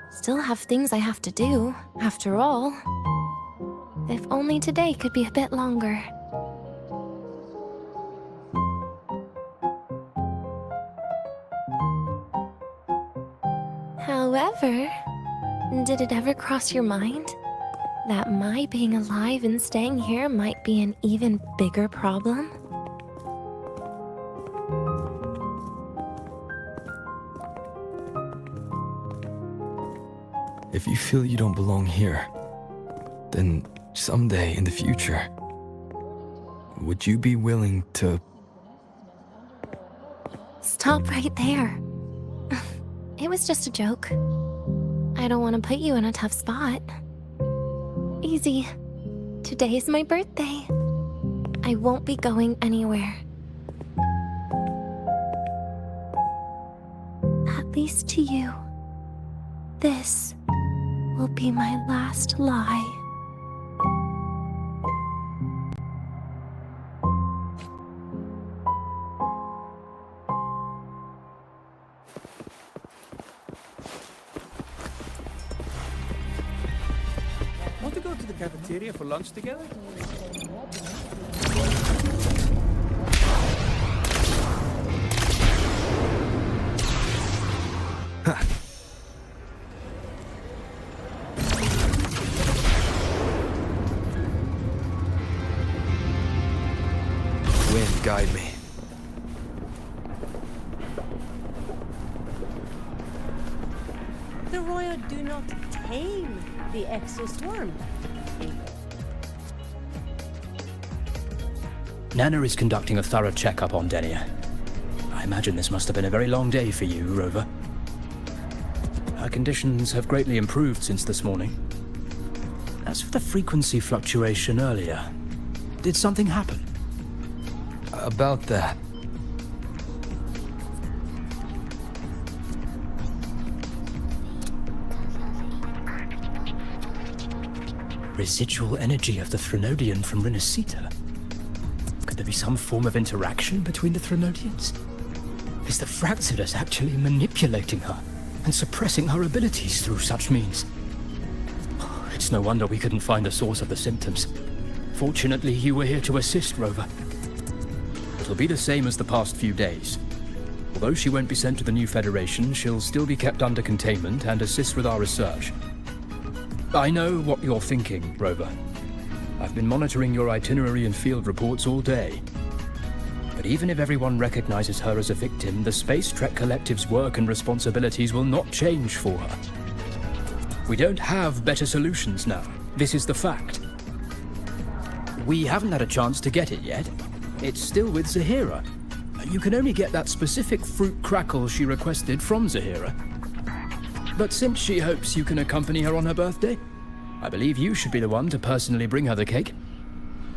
still have things I have to do, after all. If only today could be a bit longer. However, did it ever cross your mind that my being alive and staying here might be an even bigger problem? If you feel you don't belong here, then someday in the future, would you be willing to... Stop right there. It was just a joke. I don't want to put you in a tough spot. Easy. Today is my birthday. I won't be going anywhere. At least to you. This will be my last lie. Want to go to the cafeteria for lunch together? Wind, guide me. The Royal do not tame the exoswarm. Nana is conducting a thorough checkup on Denia. I imagine this must have been a very long day for you, Rover. Her conditions have greatly improved since this morning. As for the frequency fluctuation earlier, did something happen? About that. Residual energy of the Threnodian from Renacita. Could there be some form of interaction between the Threnodians? Is the Fraxidus actually manipulating her and suppressing her abilities through such means? It's no wonder we couldn't find the source of the symptoms. Fortunately, you were here to assist, Rover. It'll be the same as the past few days. Although she won't be sent to the new Federation, she'll still be kept under containment and assist with our research. I know what you're thinking, Rover. I've been monitoring your itinerary and field reports all day. But even if everyone recognizes her as a victim, the Space Trek Collective's work and responsibilities will not change for her. We don't have better solutions now. This is the fact. We haven't had a chance to get it yet. It's still with Zahira. You can only get that specific fruit crackle she requested from Zahira. But since she hopes you can accompany her on her birthday, I believe you should be the one to personally bring her the cake.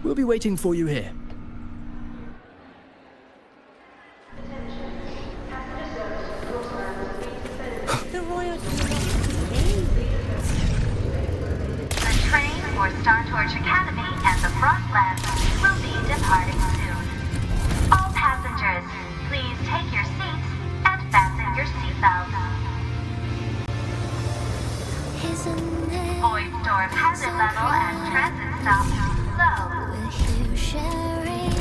We'll be waiting for you here. The royal The train for Star Torch Academy and the Frostlands will be departing soon. All passengers, please take your seats and fasten your seatbelts. Void storm hazard level and transit stop low. With you sharing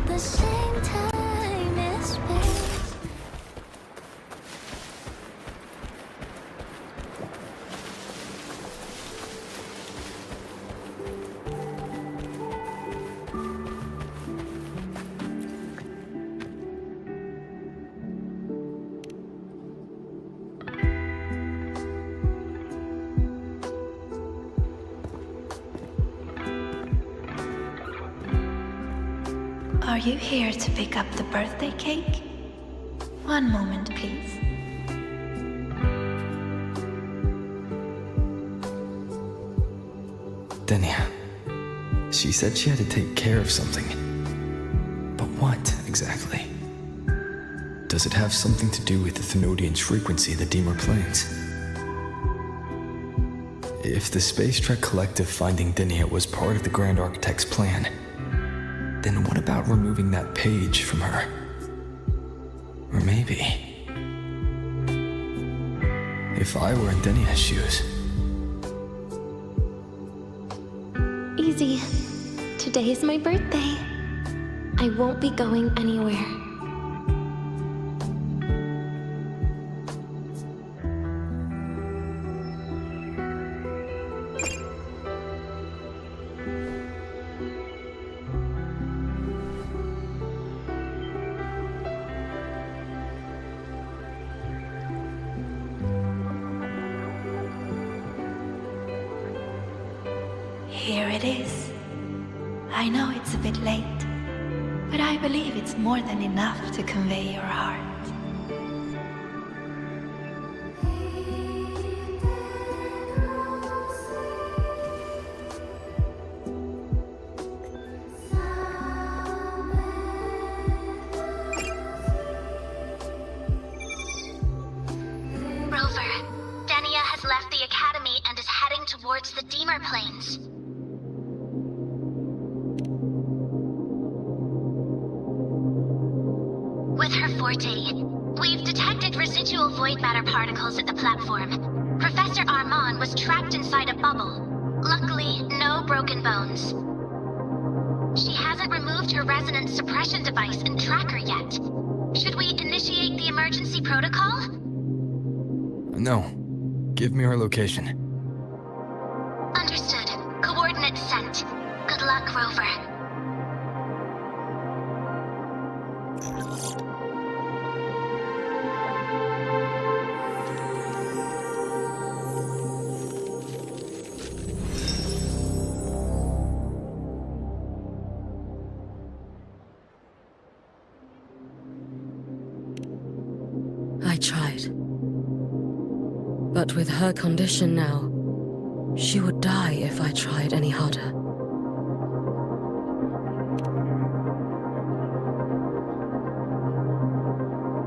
the same time and space. Are you here to pick up the birthday cake? One moment, please. Denia. She said she had to take care of something. But what, exactly? Does it have something to do with the Thenodian's frequency the Deemer planes? If the Space Trek Collective finding Denia was part of the Grand Architect's plan, then what about removing that page from her? Or maybe... if I were in Denia's shoes... Easy. Today is my birthday. I won't be going anywhere. Here it is. I know it's a bit late, but I believe it's more than enough to convey your heart. Rover, Denia has left the Academy and is heading towards the Deemer planes. With her forte, we've detected residual void matter particles at the platform. Professor Armand was trapped inside a bubble. Luckily, no broken bones. She hasn't removed her resonance suppression device and tracker yet. Should we initiate the emergency protocol? No. Give me her location. Understood. Coordinates sent. Good luck, Rover. I tried. But with her condition now, she would die if I tried any harder.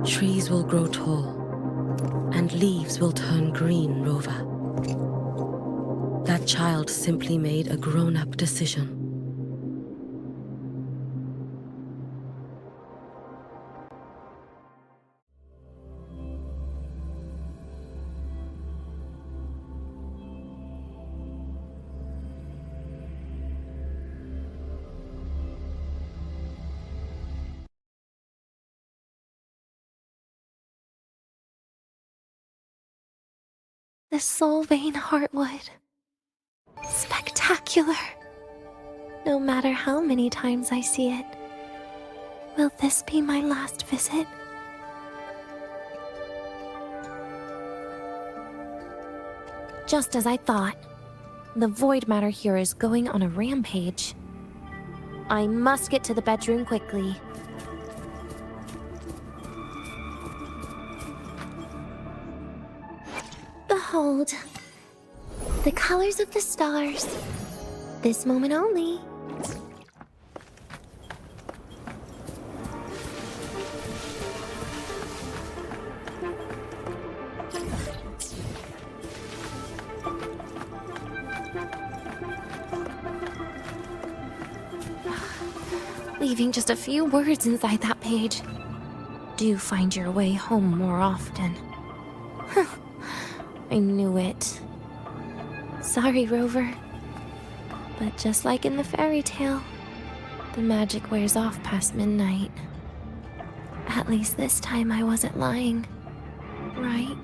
Trees will grow tall, and leaves will turn green, Rover. That child simply made a grown-up decision. The Soul Vein Heartwood. Spectacular. No matter how many times I see it, will this be my last visit? Just as I thought, the void matter here is going on a rampage. I must get to the bedroom quickly. Behold, the colors of the stars. This moment only. Leaving just a few words inside that page. Do find your way home more often. I knew it. Sorry, Rover. But just like in the fairy tale, the magic wears off past midnight. At least this time I wasn't lying, right?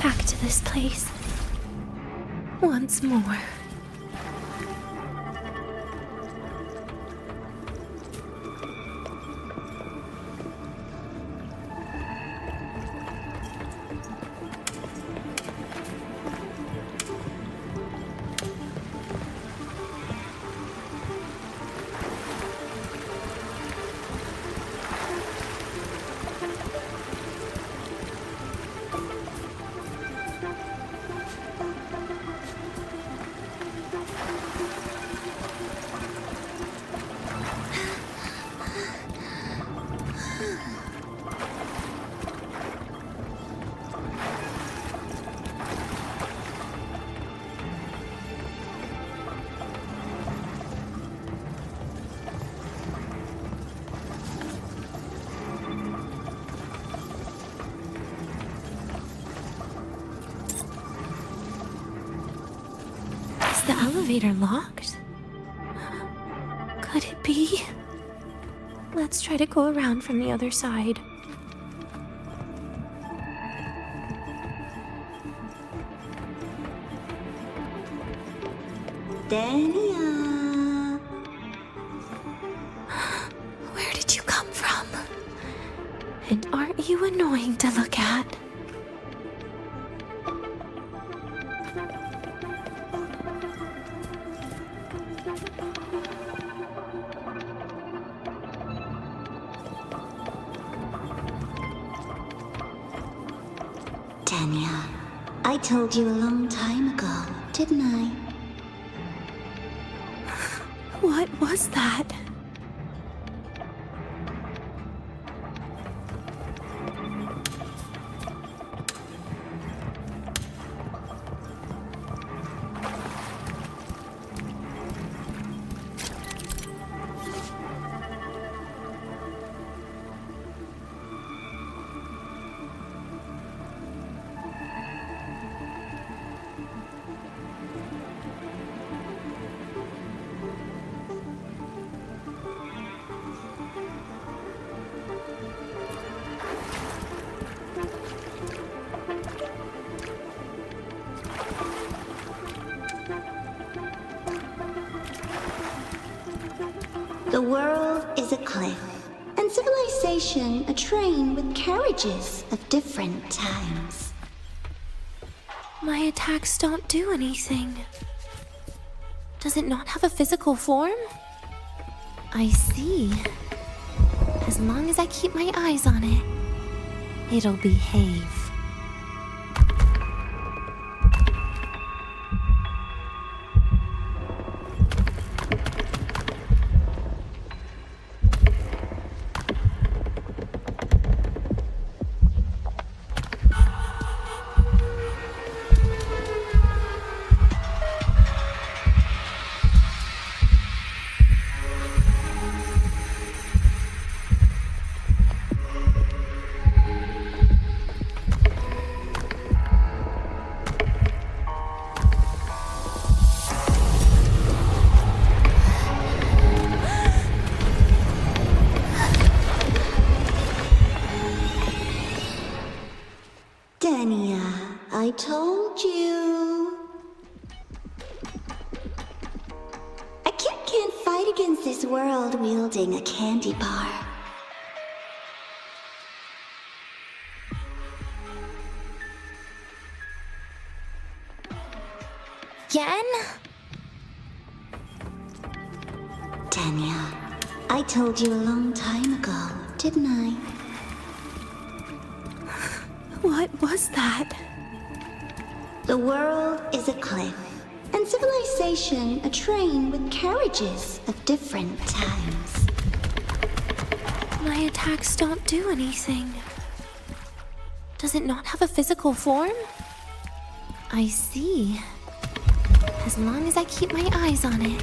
Back to this place. Once more. Is the elevator locked? Could it be? Let's try to go around from the other side. Denia! Where did you come from? And aren't you annoying to look at? Denia, I told you a long time ago, didn't I? What was that? civilization a train with carriages of different times. My attacks don't do anything. Does it not have a physical form? I see. As long as I keep my eyes on it, it'll behave. Denia, I told you. A kid can't fight against this world wielding a candy bar. Yen? Denia, I told you a long time ago, didn't I? What was that? The world is a cliff, and civilization a train with carriages of different times. My attacks don't do anything. Does it not have a physical form? I see. As long as I keep my eyes on it,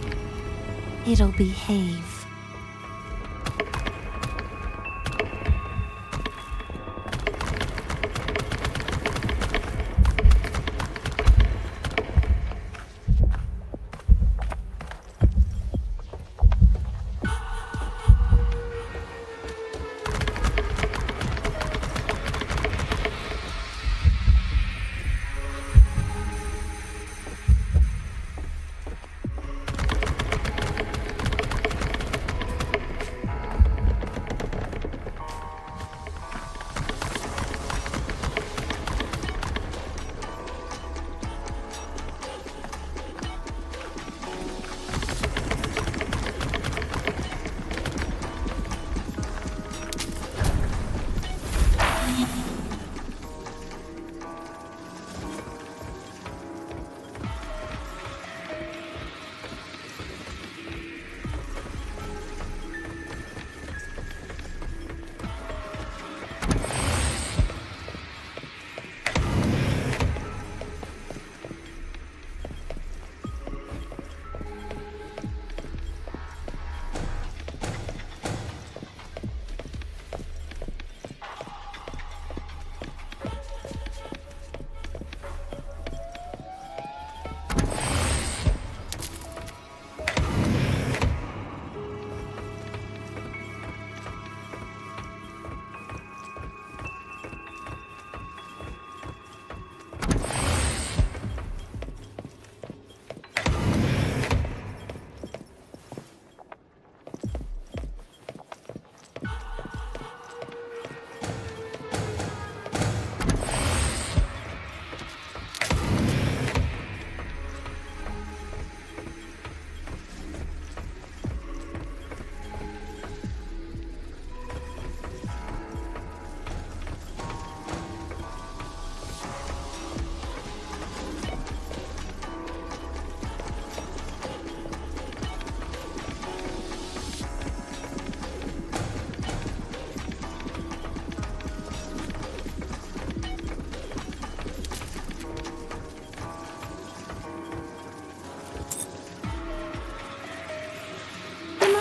it'll behave.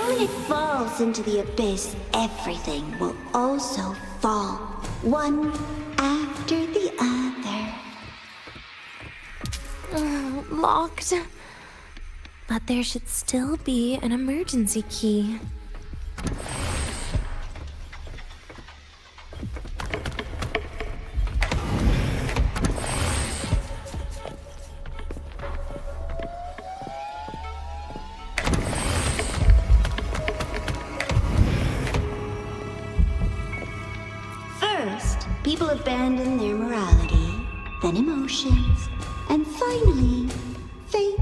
When it falls into the abyss, everything will also fall, one after the other. Locked. But there should still be an emergency key. First, people abandon their morality, then emotions, and finally, faith.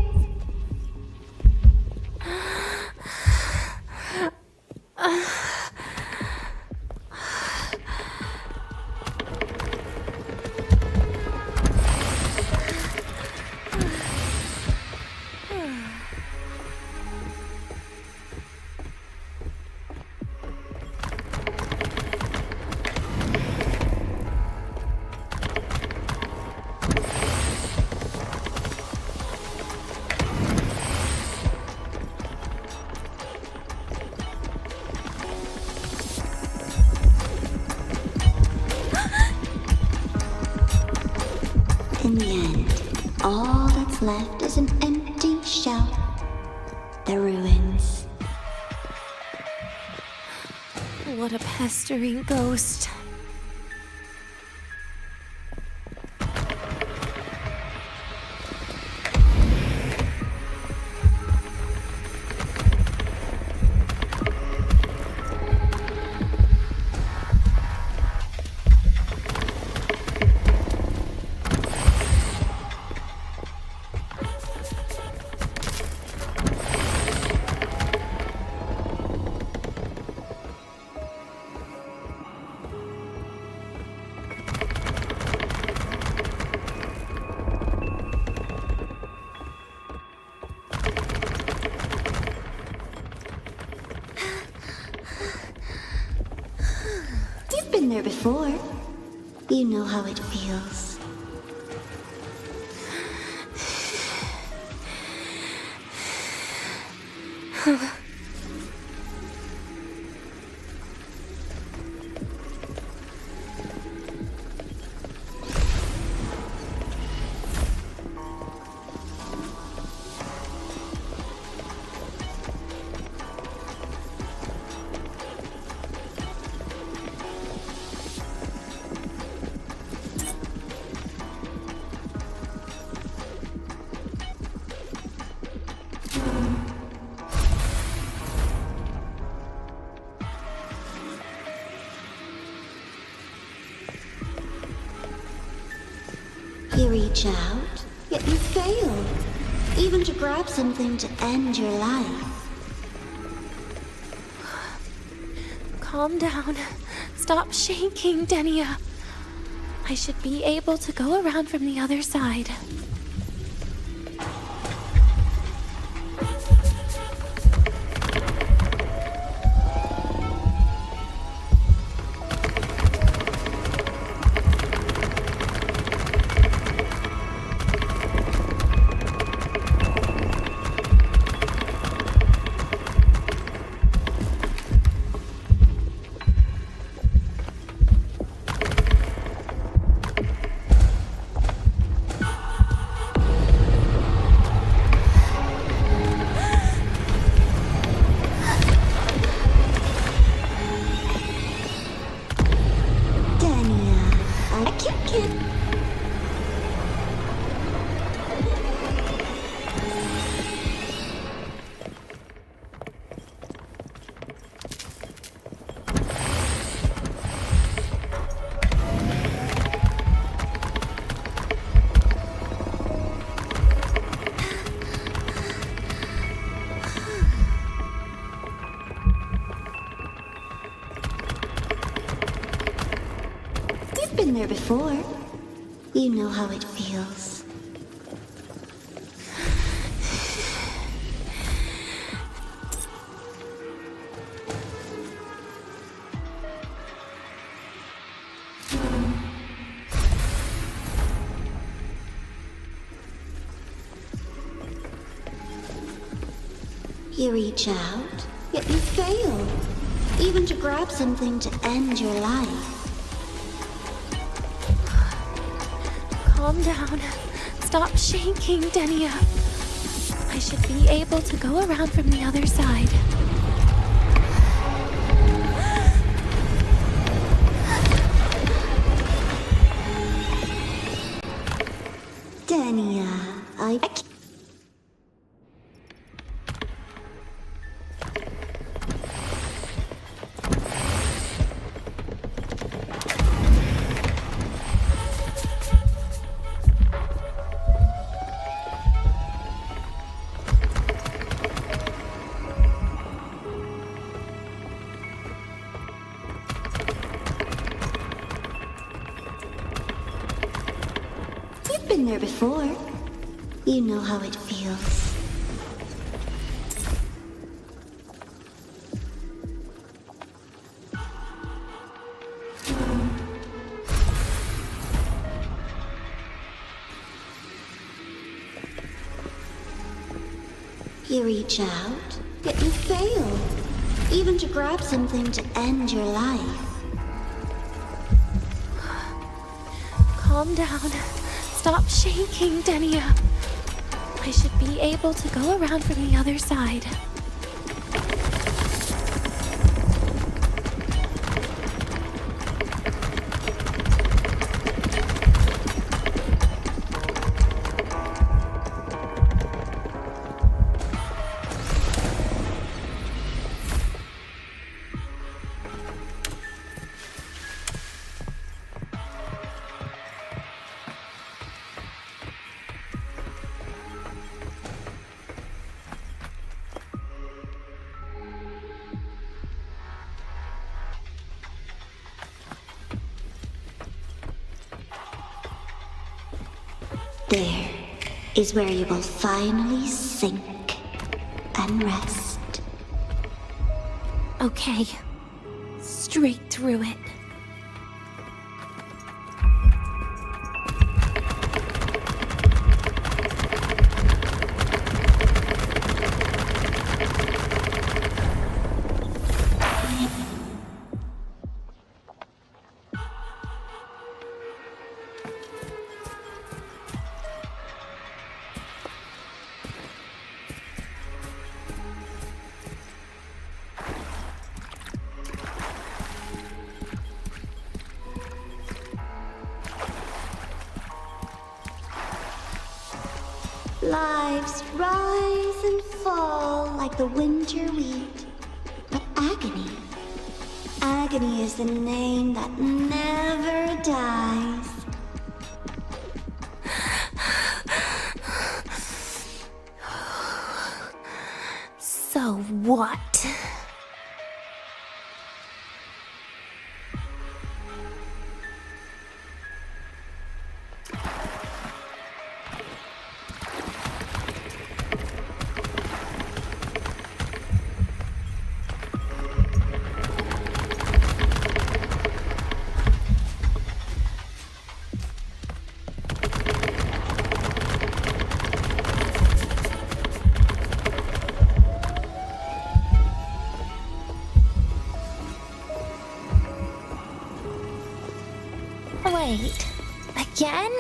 In the end, all that's left is an empty shell. The ruins. What a pestering ghost. You've been there before. You know how it feels. You reach out, yet you fail. Even to grab something to end your life. Calm down. Stop shaking, Denia. I should be able to go around from the other side. Been there before. You know how it feels. You reach out, yet you fail. Even to grab something to end your life. Calm down. Stop shaking, Denia. I should be able to go around from the other side. Denia, I been there before. You know how it feels. You reach out, yet you fail. Even to grab something to end your life. Calm down. Stop shaking, Denia. I should be able to go around from the other side. There is where you will finally sink and rest. Okay. Straight through it. Lives rise and fall like the winter wheat. But agony. Agony is the name that never dies. So what? Wait, again?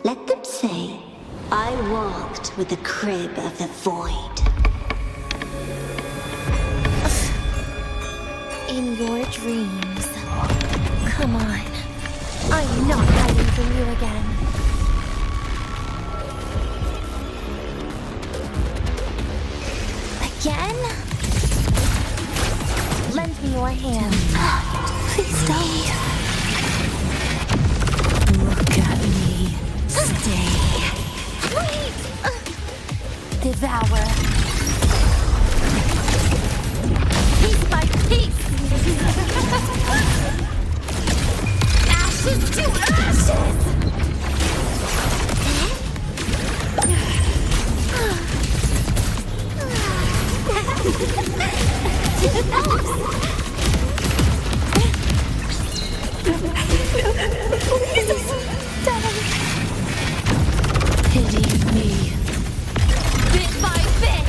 Let them say, I walked with the crib of the void. In your dreams. Come on. I'm not hiding from you again. Again? Lend me your hand. Please don't. Look at me. Stay. Wait! Devour. Piece by piece. Ashes to ashes. Please don't. Pity me. Bit by bit.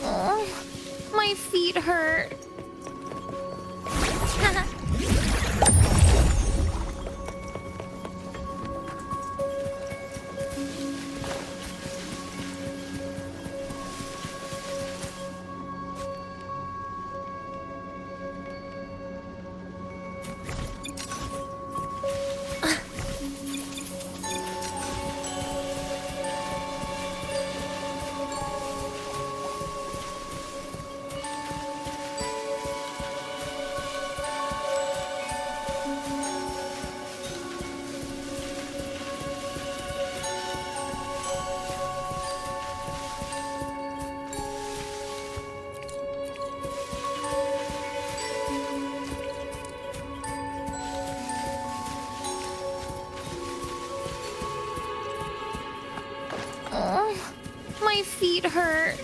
Oh, my feet hurt. feet hurt.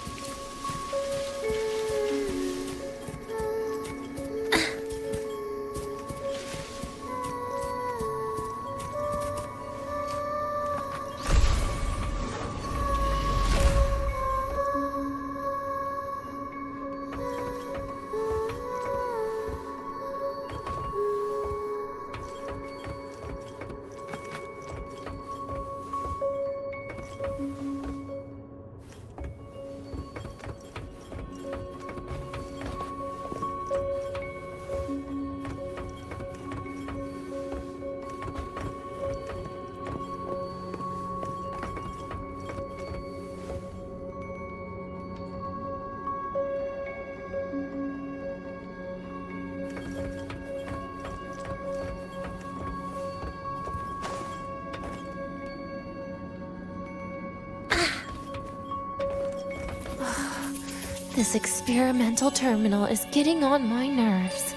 This experimental terminal is getting on my nerves.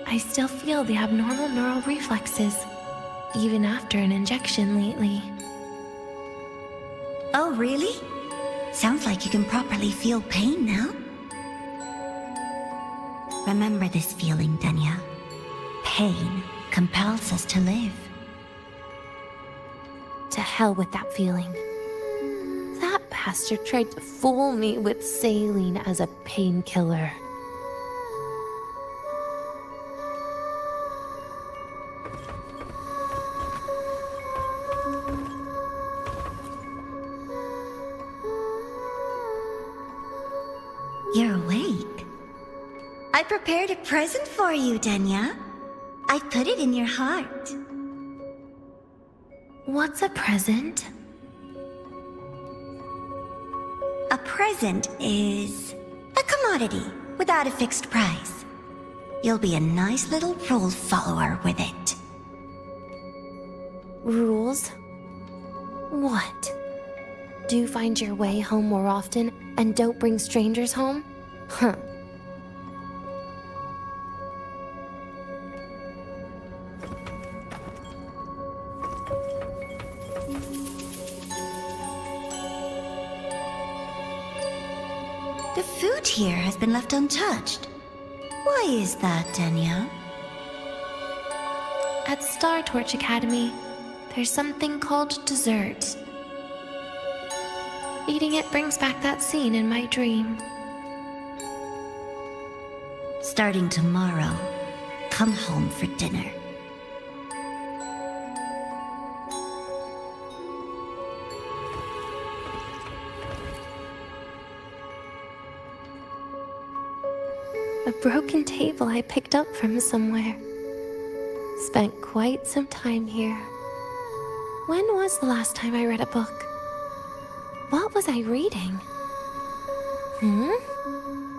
I still feel the abnormal neural reflexes, even after an injection lately. Oh, really? Sounds like you can properly feel pain now. Remember this feeling, Denia. Pain compels us to live. To hell with that feeling. That bastard tried to fool me with saline as a painkiller. You're awake. I prepared a present for you, Denia. I put it in your heart. What's a present? A present is a commodity without a fixed price. You'll be a nice little rule follower with it. Rules? What? Do find your way home more often and don't bring strangers home? Huh. The food here has been left untouched. Why is that, Denia? At Star Torch Academy, there's something called dessert. Eating it brings back that scene in my dream. Starting tomorrow, come home for dinner. A broken table I picked up from somewhere. Spent quite some time here. When was the last time I read a book? What was I reading?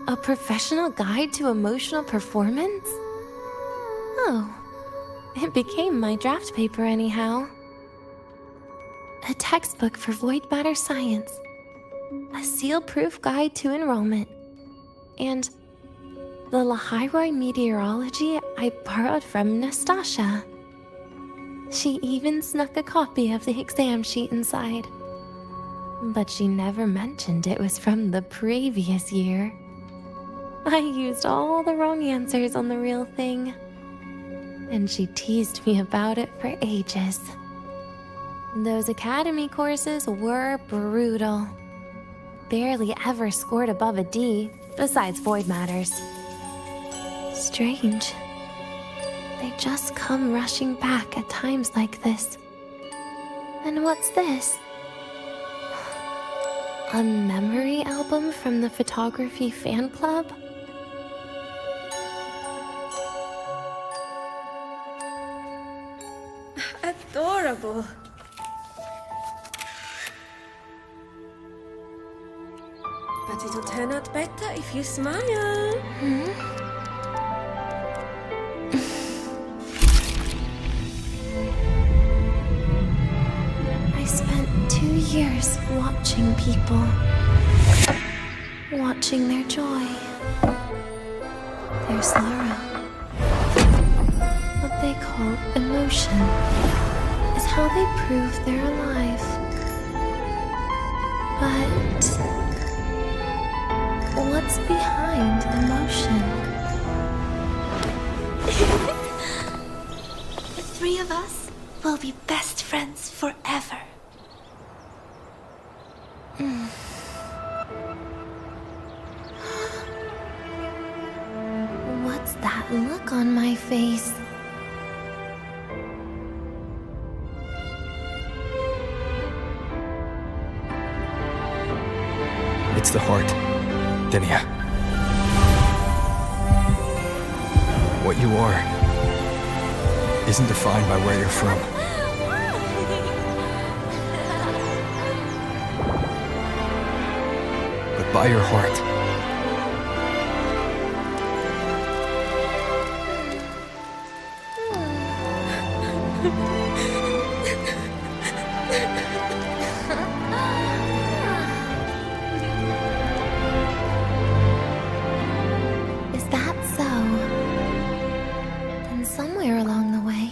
A professional guide to emotional performance? Oh, it became my draft paper anyhow. A textbook for void matter science. A seal-proof guide to enrollment. And the Lahiroi meteorology I borrowed from Nastasha. She even snuck a copy of the exam sheet inside. But she never mentioned it was from the previous year. I used all the wrong answers on the real thing. And she teased me about it for ages. Those academy courses were brutal. Barely ever scored above a D, besides void matters. Strange. They just come rushing back at times like this. And what's this? A memory album from the photography fan club? Adorable. But it'll turn out better if you smile. I spent 2 years watching people. Watching their joy. their sorrow. What they call emotion is how they prove they're alive. But what's behind emotion? The three of us will be best friends forever. What's that look on my face? It's the heart, Denia. What you are isn't defined by where you're from. But by your heart. Is that so? Then somewhere along the way...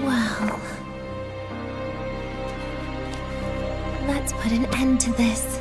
Well... Let's put an end to this.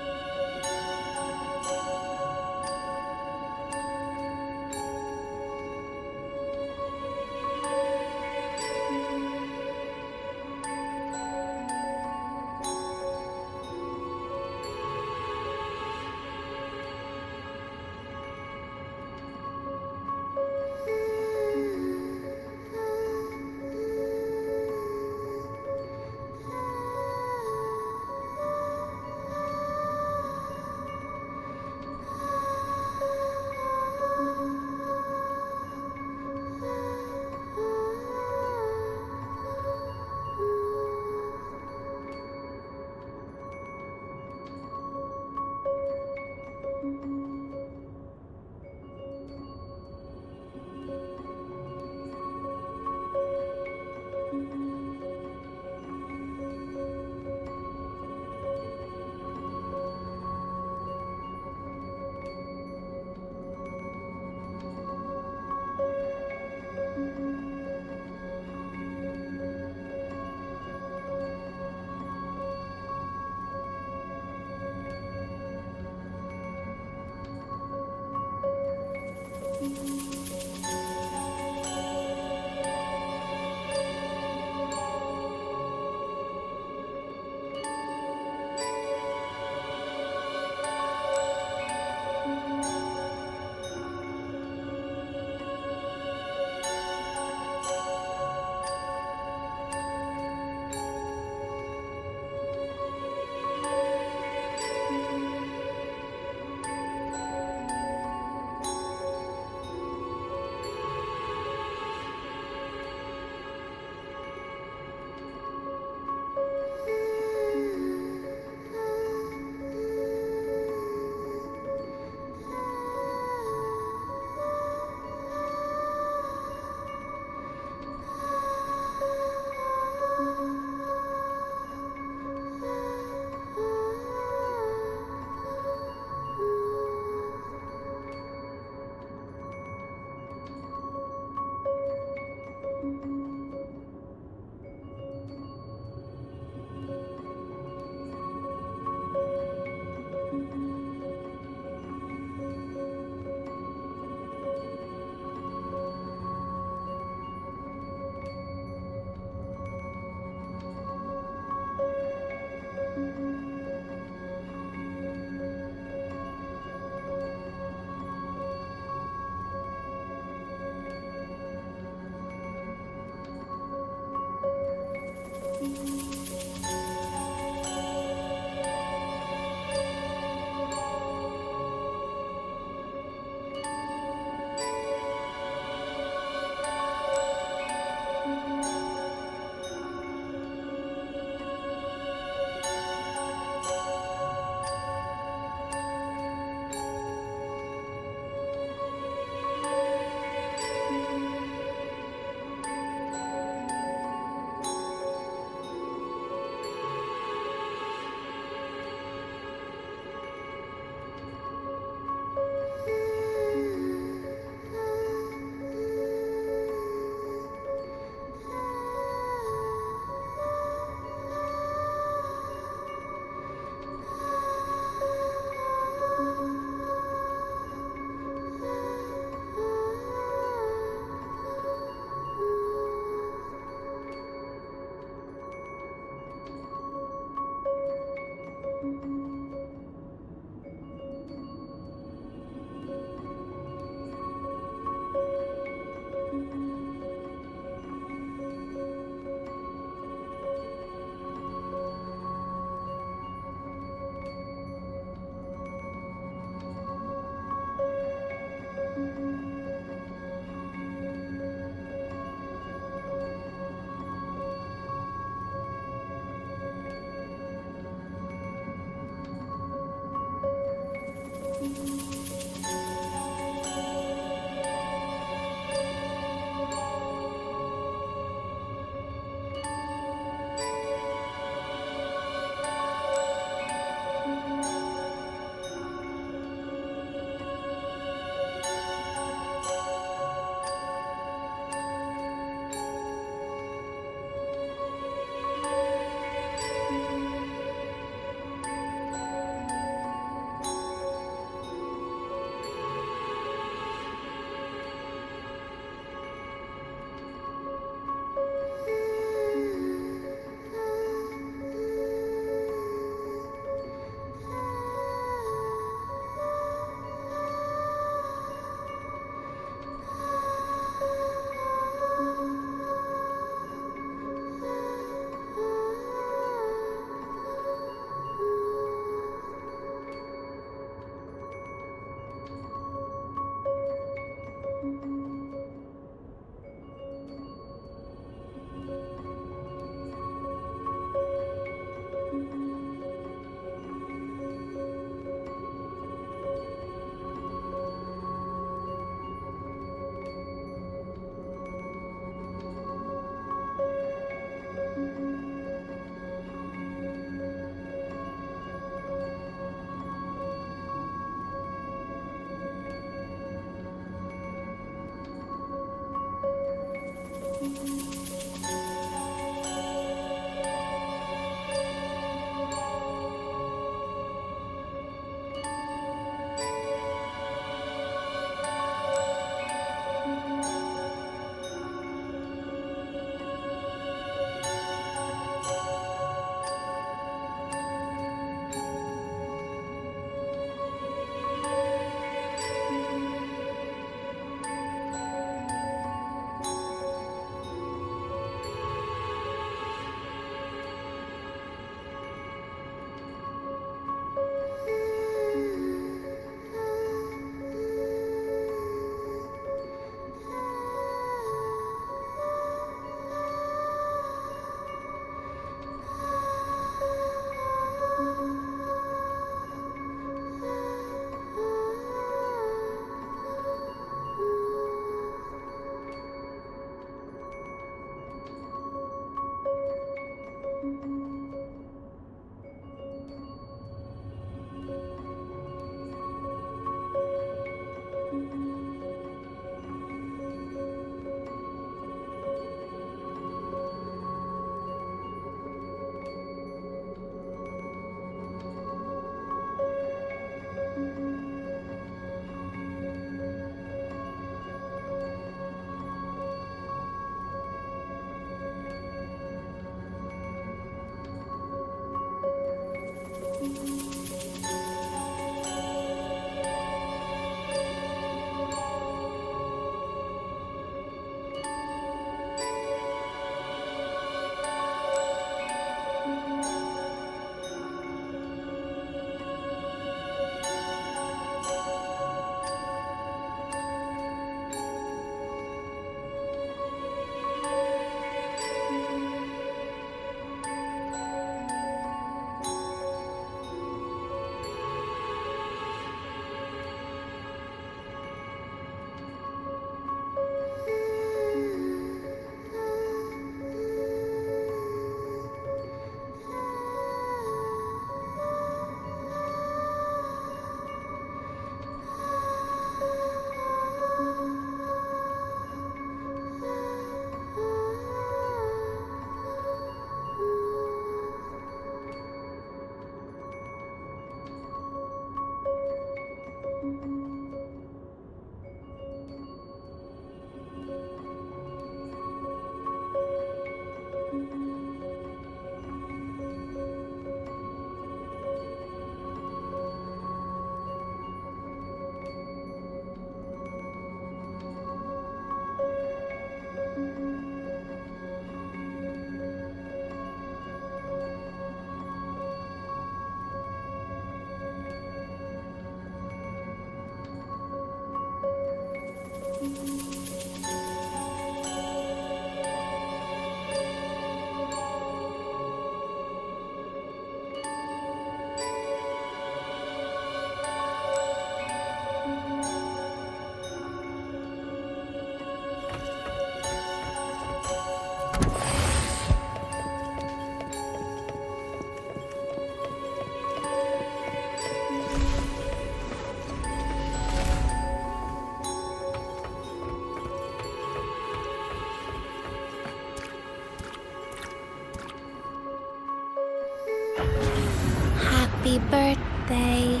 Happy birthday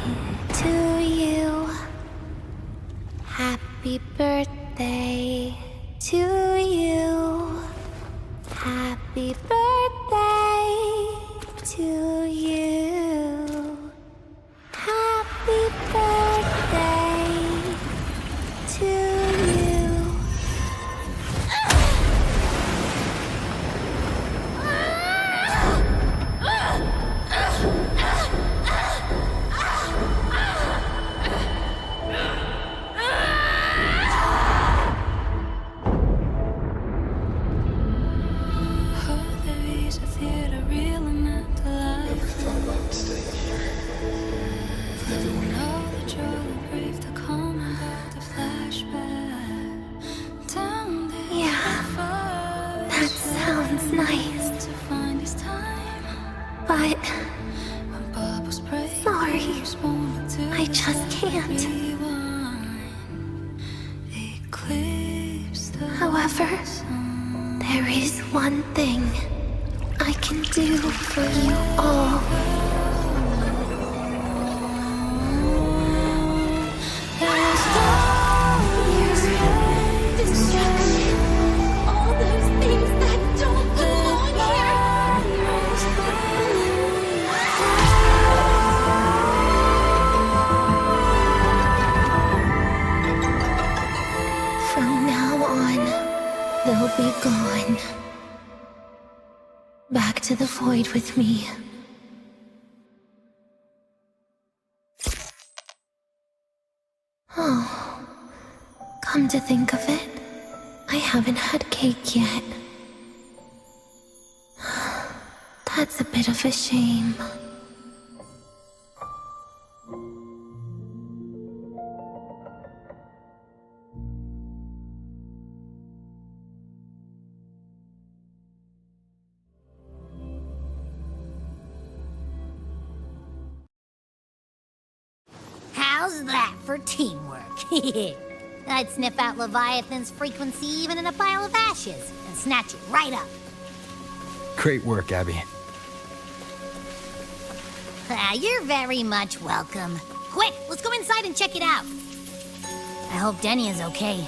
to you. Happy birthday to you. Happy birthday to you. Happy birthday to you. That sounds nice. But sorry, I just can't. However, there is one thing I can do for you all. From now on, they'll be gone. Back to the void with me. Oh, come to think of it, I haven't had cake yet. That's a bit of a shame. How's that for teamwork? I'd sniff out Leviathan's frequency even in a pile of ashes and snatch it right up. Great work, Abby. You're very much welcome. Quick, let's go inside and check it out. I hope Denia's okay.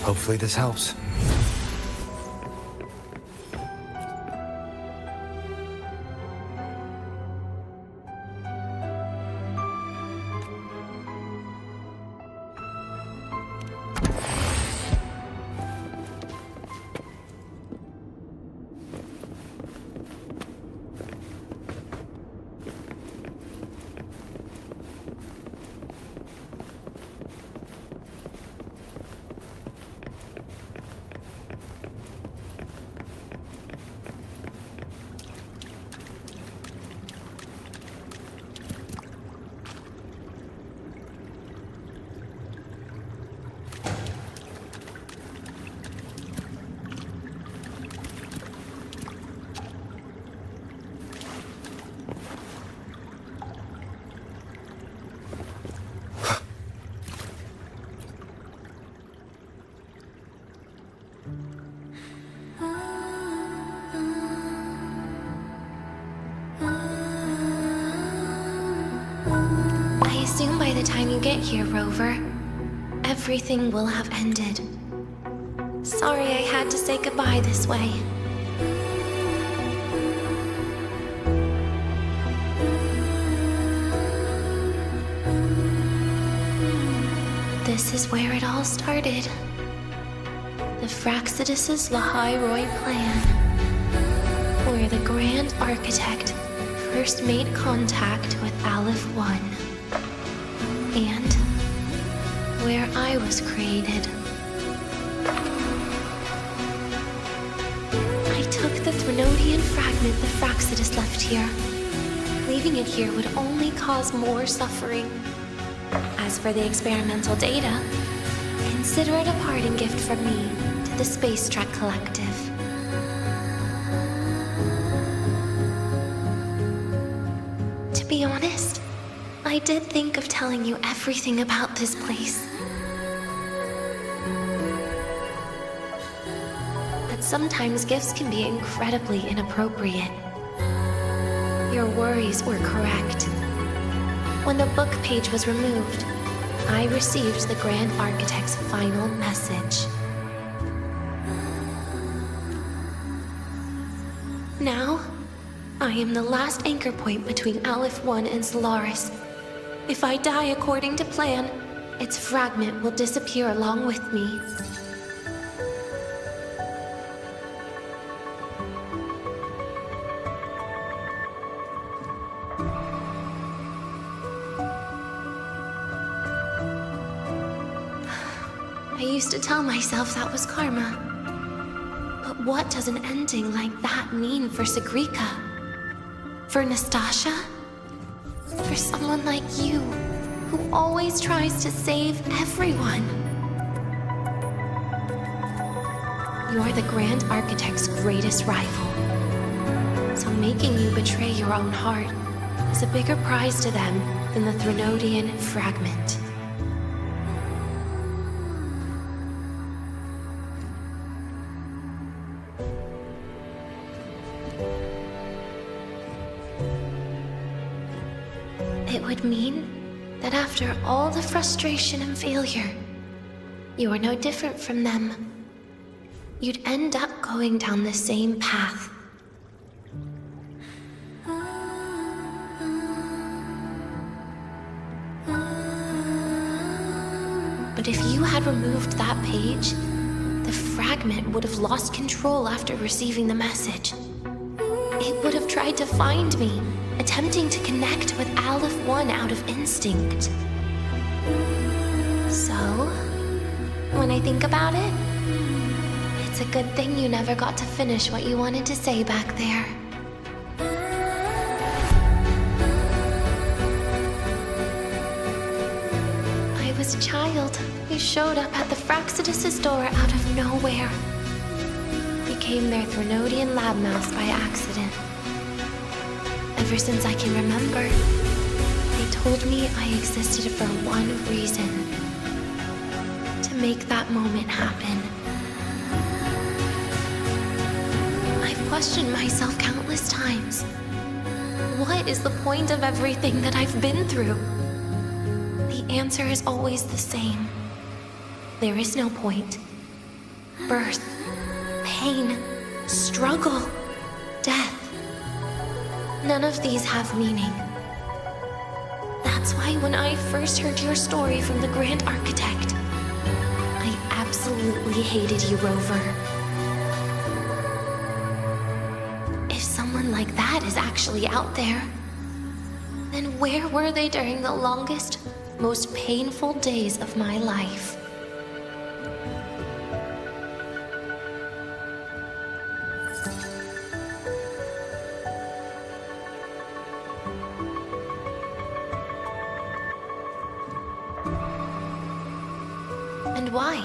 Hopefully this helps. I assume by the time you get here, Rover, everything will have ended. Sorry I had to say goodbye this way. This is where it all started. The Fraxidus' Lahai-Roi plan, where the Grand Architect first made contact with Aleph 1, and where I was created. I took the Threnodian fragment the Fraxidus left here. Leaving it here would only cause more suffering. As for the experimental data, consider it a parting gift from me to the Space Trek Collective. To be honest, I did think of telling you everything about this place. But sometimes gifts can be incredibly inappropriate. Your worries were correct. When the book page was removed, I received the Grand Architect's final message. Now, I am the last anchor point between Aleph 1 and Solaris. If I die according to plan, its fragment will disappear along with me. I used to tell myself that was karma. But what does an ending like that mean for Segrika? For Nastasha? For someone like you, who always tries to save everyone? You're the Grand Architect's greatest rival. So making you betray your own heart is a bigger prize to them than the Threnodian fragment. It would mean that after all the frustration and failure, you are no different from them. You'd end up going down the same path. But if you had removed that page, the fragment would have lost control after receiving the message. It would have tried to find me, attempting to connect with Aleph 1 out of instinct. So, when I think about it, it's a good thing you never got to finish what you wanted to say back there. I was a child who showed up at the Fraxidus' door out of nowhere. Became their Threnodian lab mouse by accident. Ever since I can remember, they told me I existed for one reason: to make that moment happen. I've questioned myself countless times. What is the point of everything that I've been through? The answer is always the same. There is no point, birth, pain, struggle, death. None of these have meaning. That's why when I first heard your story from the Grand Architect, I absolutely hated you, Rover. If someone like that is actually out there, then where were they during the longest, most painful days of my life? And why?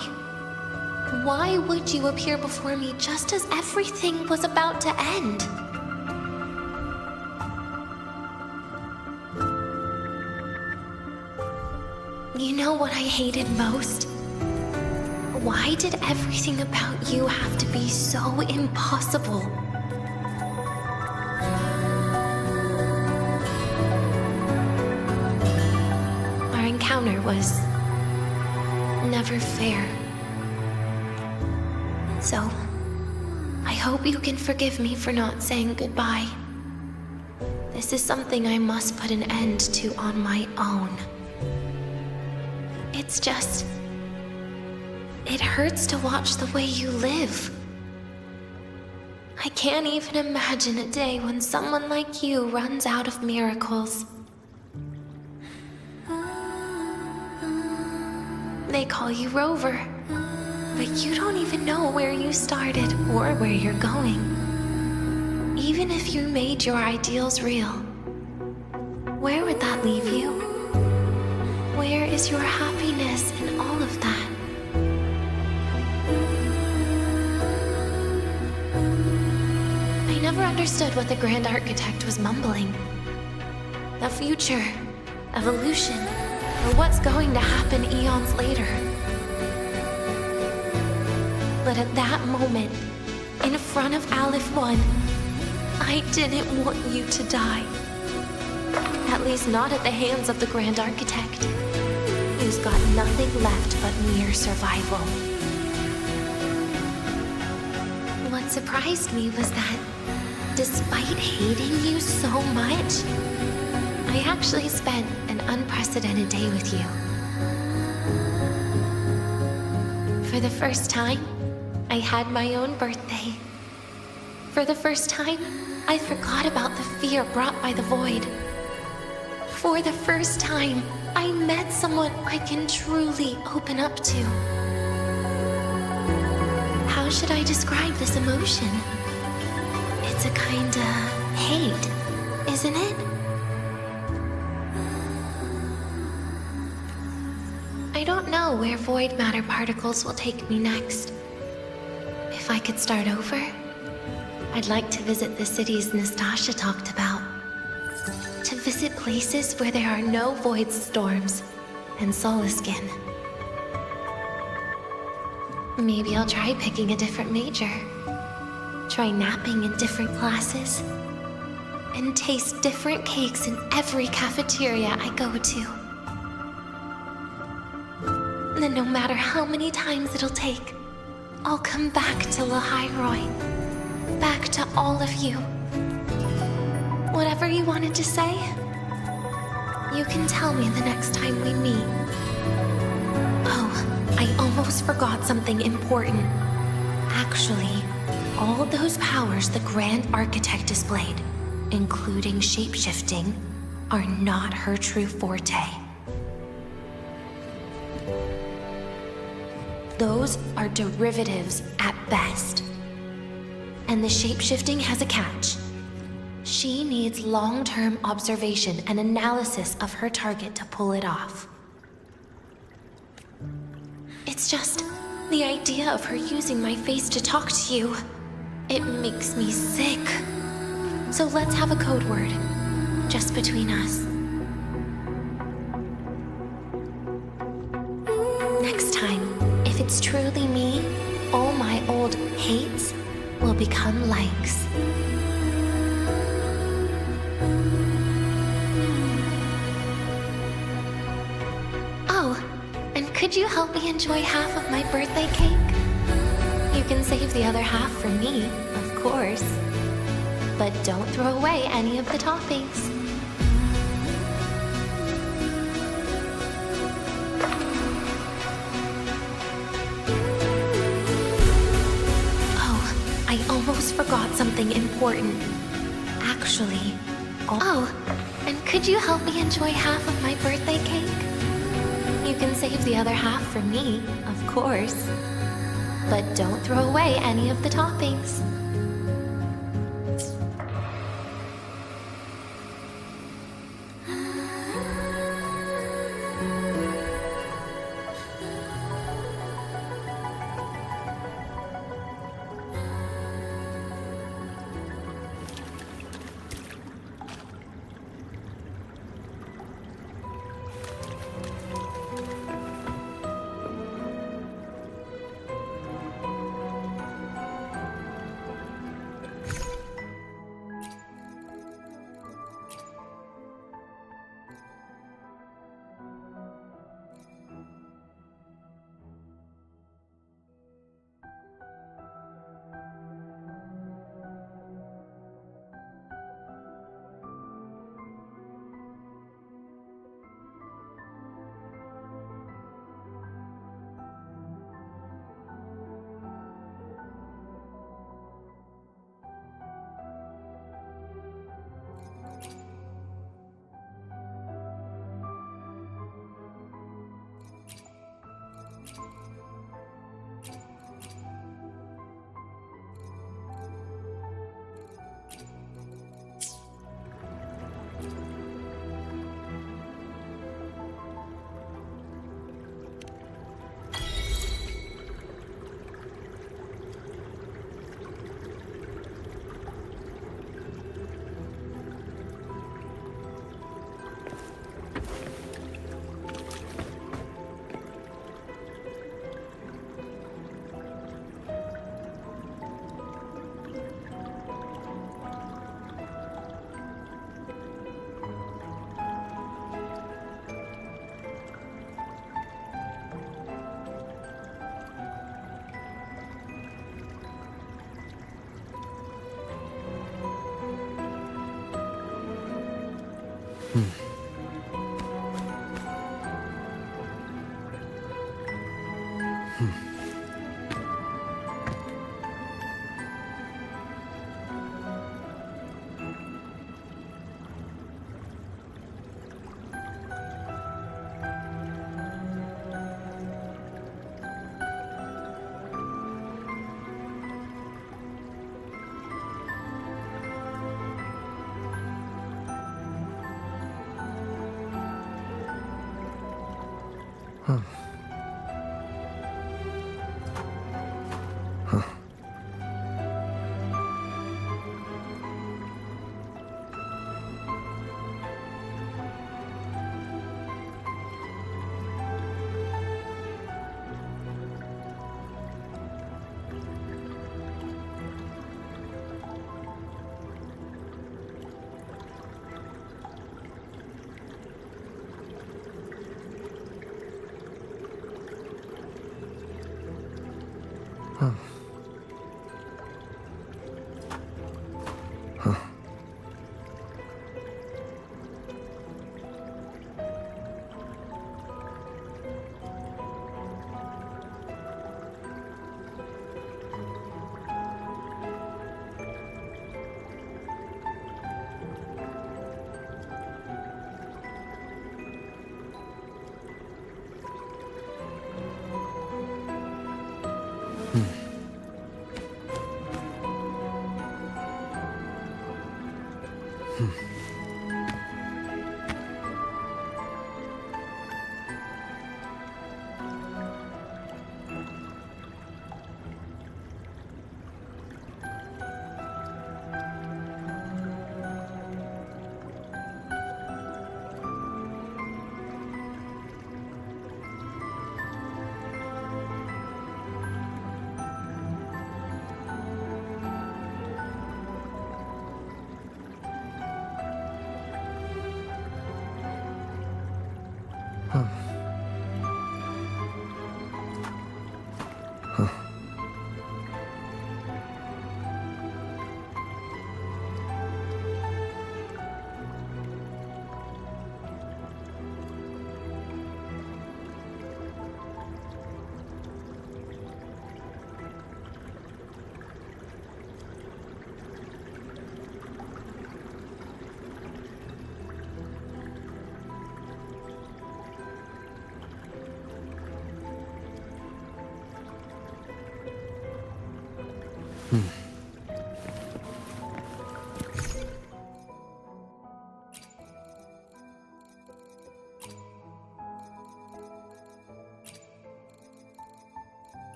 Why would you appear before me just as everything was about to end? You know what I hated most? Why did everything about you have to be so impossible? Our encounter was never fair. So, I hope you can forgive me for not saying goodbye. This is something I must put an end to on my own. It's just... it hurts to watch the way you live. I can't even imagine a day when someone like you runs out of miracles. They call you Rover, but you don't even know where you started or where you're going. Even if you made your ideals real, where would that leave you? Where is your happiness in all of that? I never understood what the Grand Architect was mumbling. The future, evolution, or what's going to happen eons later. But at that moment, in front of Aleph 1, I didn't want you to die. At least not at the hands of the Grand Architect, who's got nothing left but mere survival. What surprised me was that, despite hating you so much, I actually spent an unprecedented day with you. For the first time, I had my own birthday. For the first time, I forgot about the fear brought by the void. For the first time, I met someone I can truly open up to. How should I describe this emotion? It's a kinda hate, isn't it? I don't know where void matter particles will take me next. If I could start over, I'd like to visit the cities Nastasha talked about. To visit places where there are no void storms and Solaskin. Maybe I'll try picking a different major. Try napping in different classes. And taste different cakes in every cafeteria I go to. Then no matter how many times it'll take, I'll come back to Lahairoi. Back to all of you. Whatever you wanted to say, you can tell me the next time we meet. Oh, I almost forgot something important. Actually, all those powers the Grand Architect displayed, including shape-shifting, are not her true forte. Those are derivatives at best. And the shape-shifting has a catch. She needs long-term observation and analysis of her target to pull it off. It's just the idea of her using my face to talk to you. It makes me sick. So let's have a code word, just between us. Next time, if it's truly me, all my old hates will become likes. Oh, and could you help me enjoy half of my birthday cake? can save the other half for me, of course. But don't throw away any of the toppings. Oh, I almost forgot something important. Actually, oh, and could you help me enjoy half of my birthday cake? You can save the other half for me, of course. But don't throw away any of the toppings.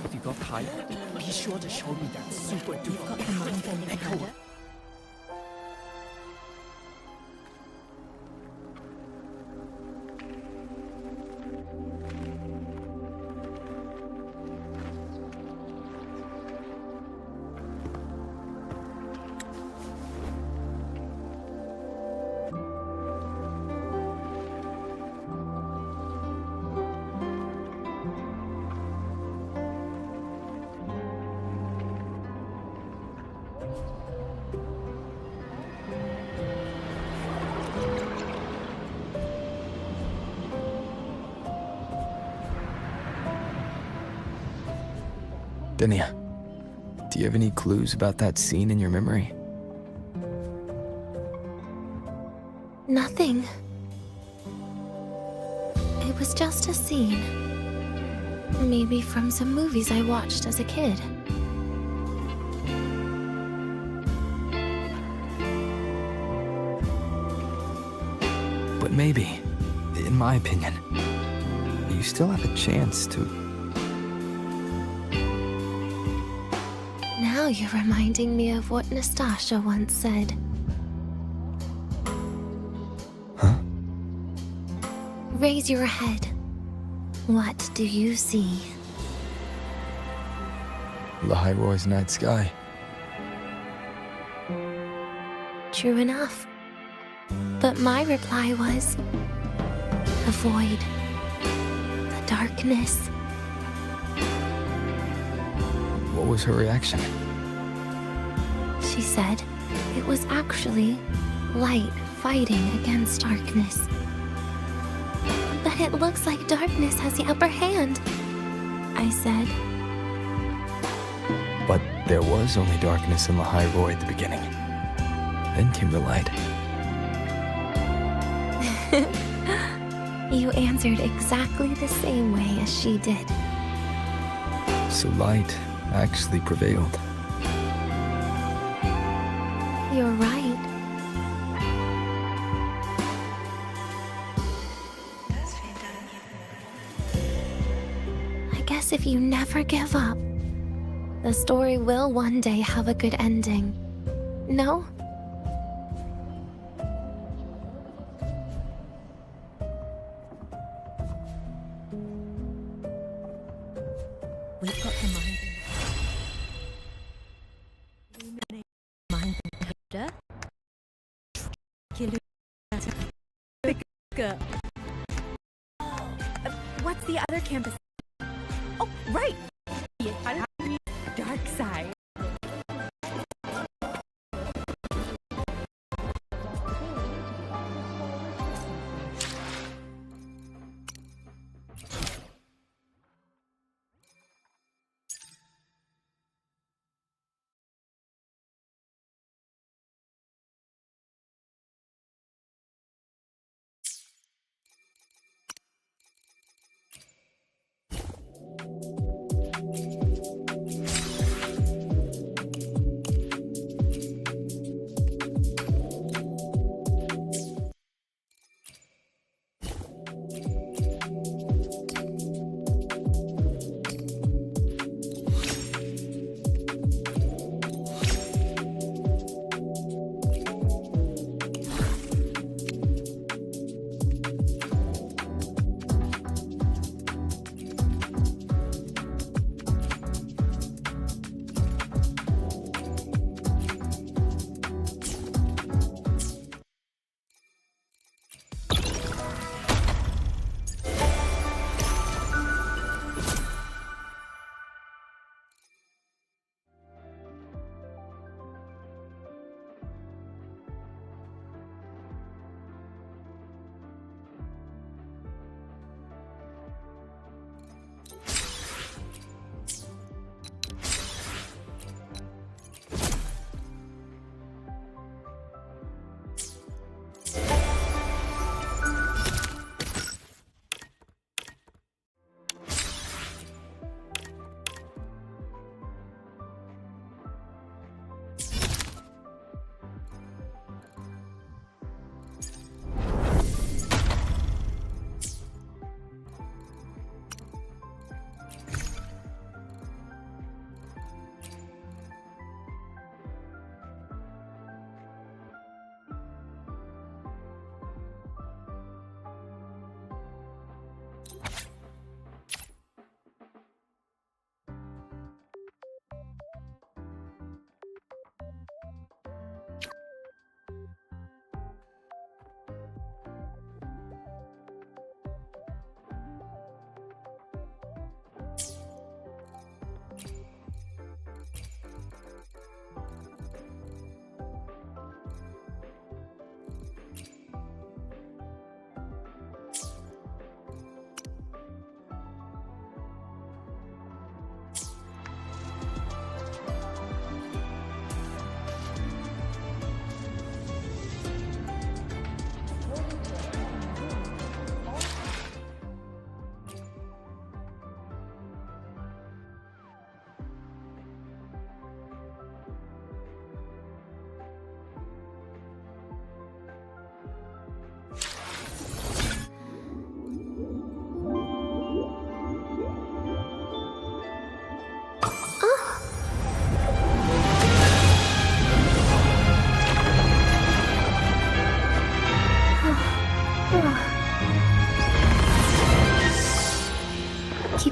If you got tired, be sure to show me that super duper echo. Denia, do you have any clues about that scene in your memory? Nothing. It was just a scene. Maybe from some movies I watched as a kid. But maybe, in my opinion, you still have a chance to... Now you're reminding me of what Nastasha once said. Huh? Raise your head. What do you see? Lahiroy's night sky. True enough. But my reply was... the void. The darkness. What was her reaction? She said it was actually light fighting against darkness. But it looks like darkness has the upper hand, I said. But there was only darkness in Lahiroy at the beginning. Then came the light. You answered exactly the same way as she did. So light actually prevailed. You're right. I guess if you never give up, the story will one day have a good ending. No? We've got the mind computer. What's the other campus? Oh, right! Dark side.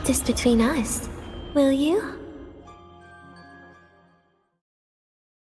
keep this between us, will you?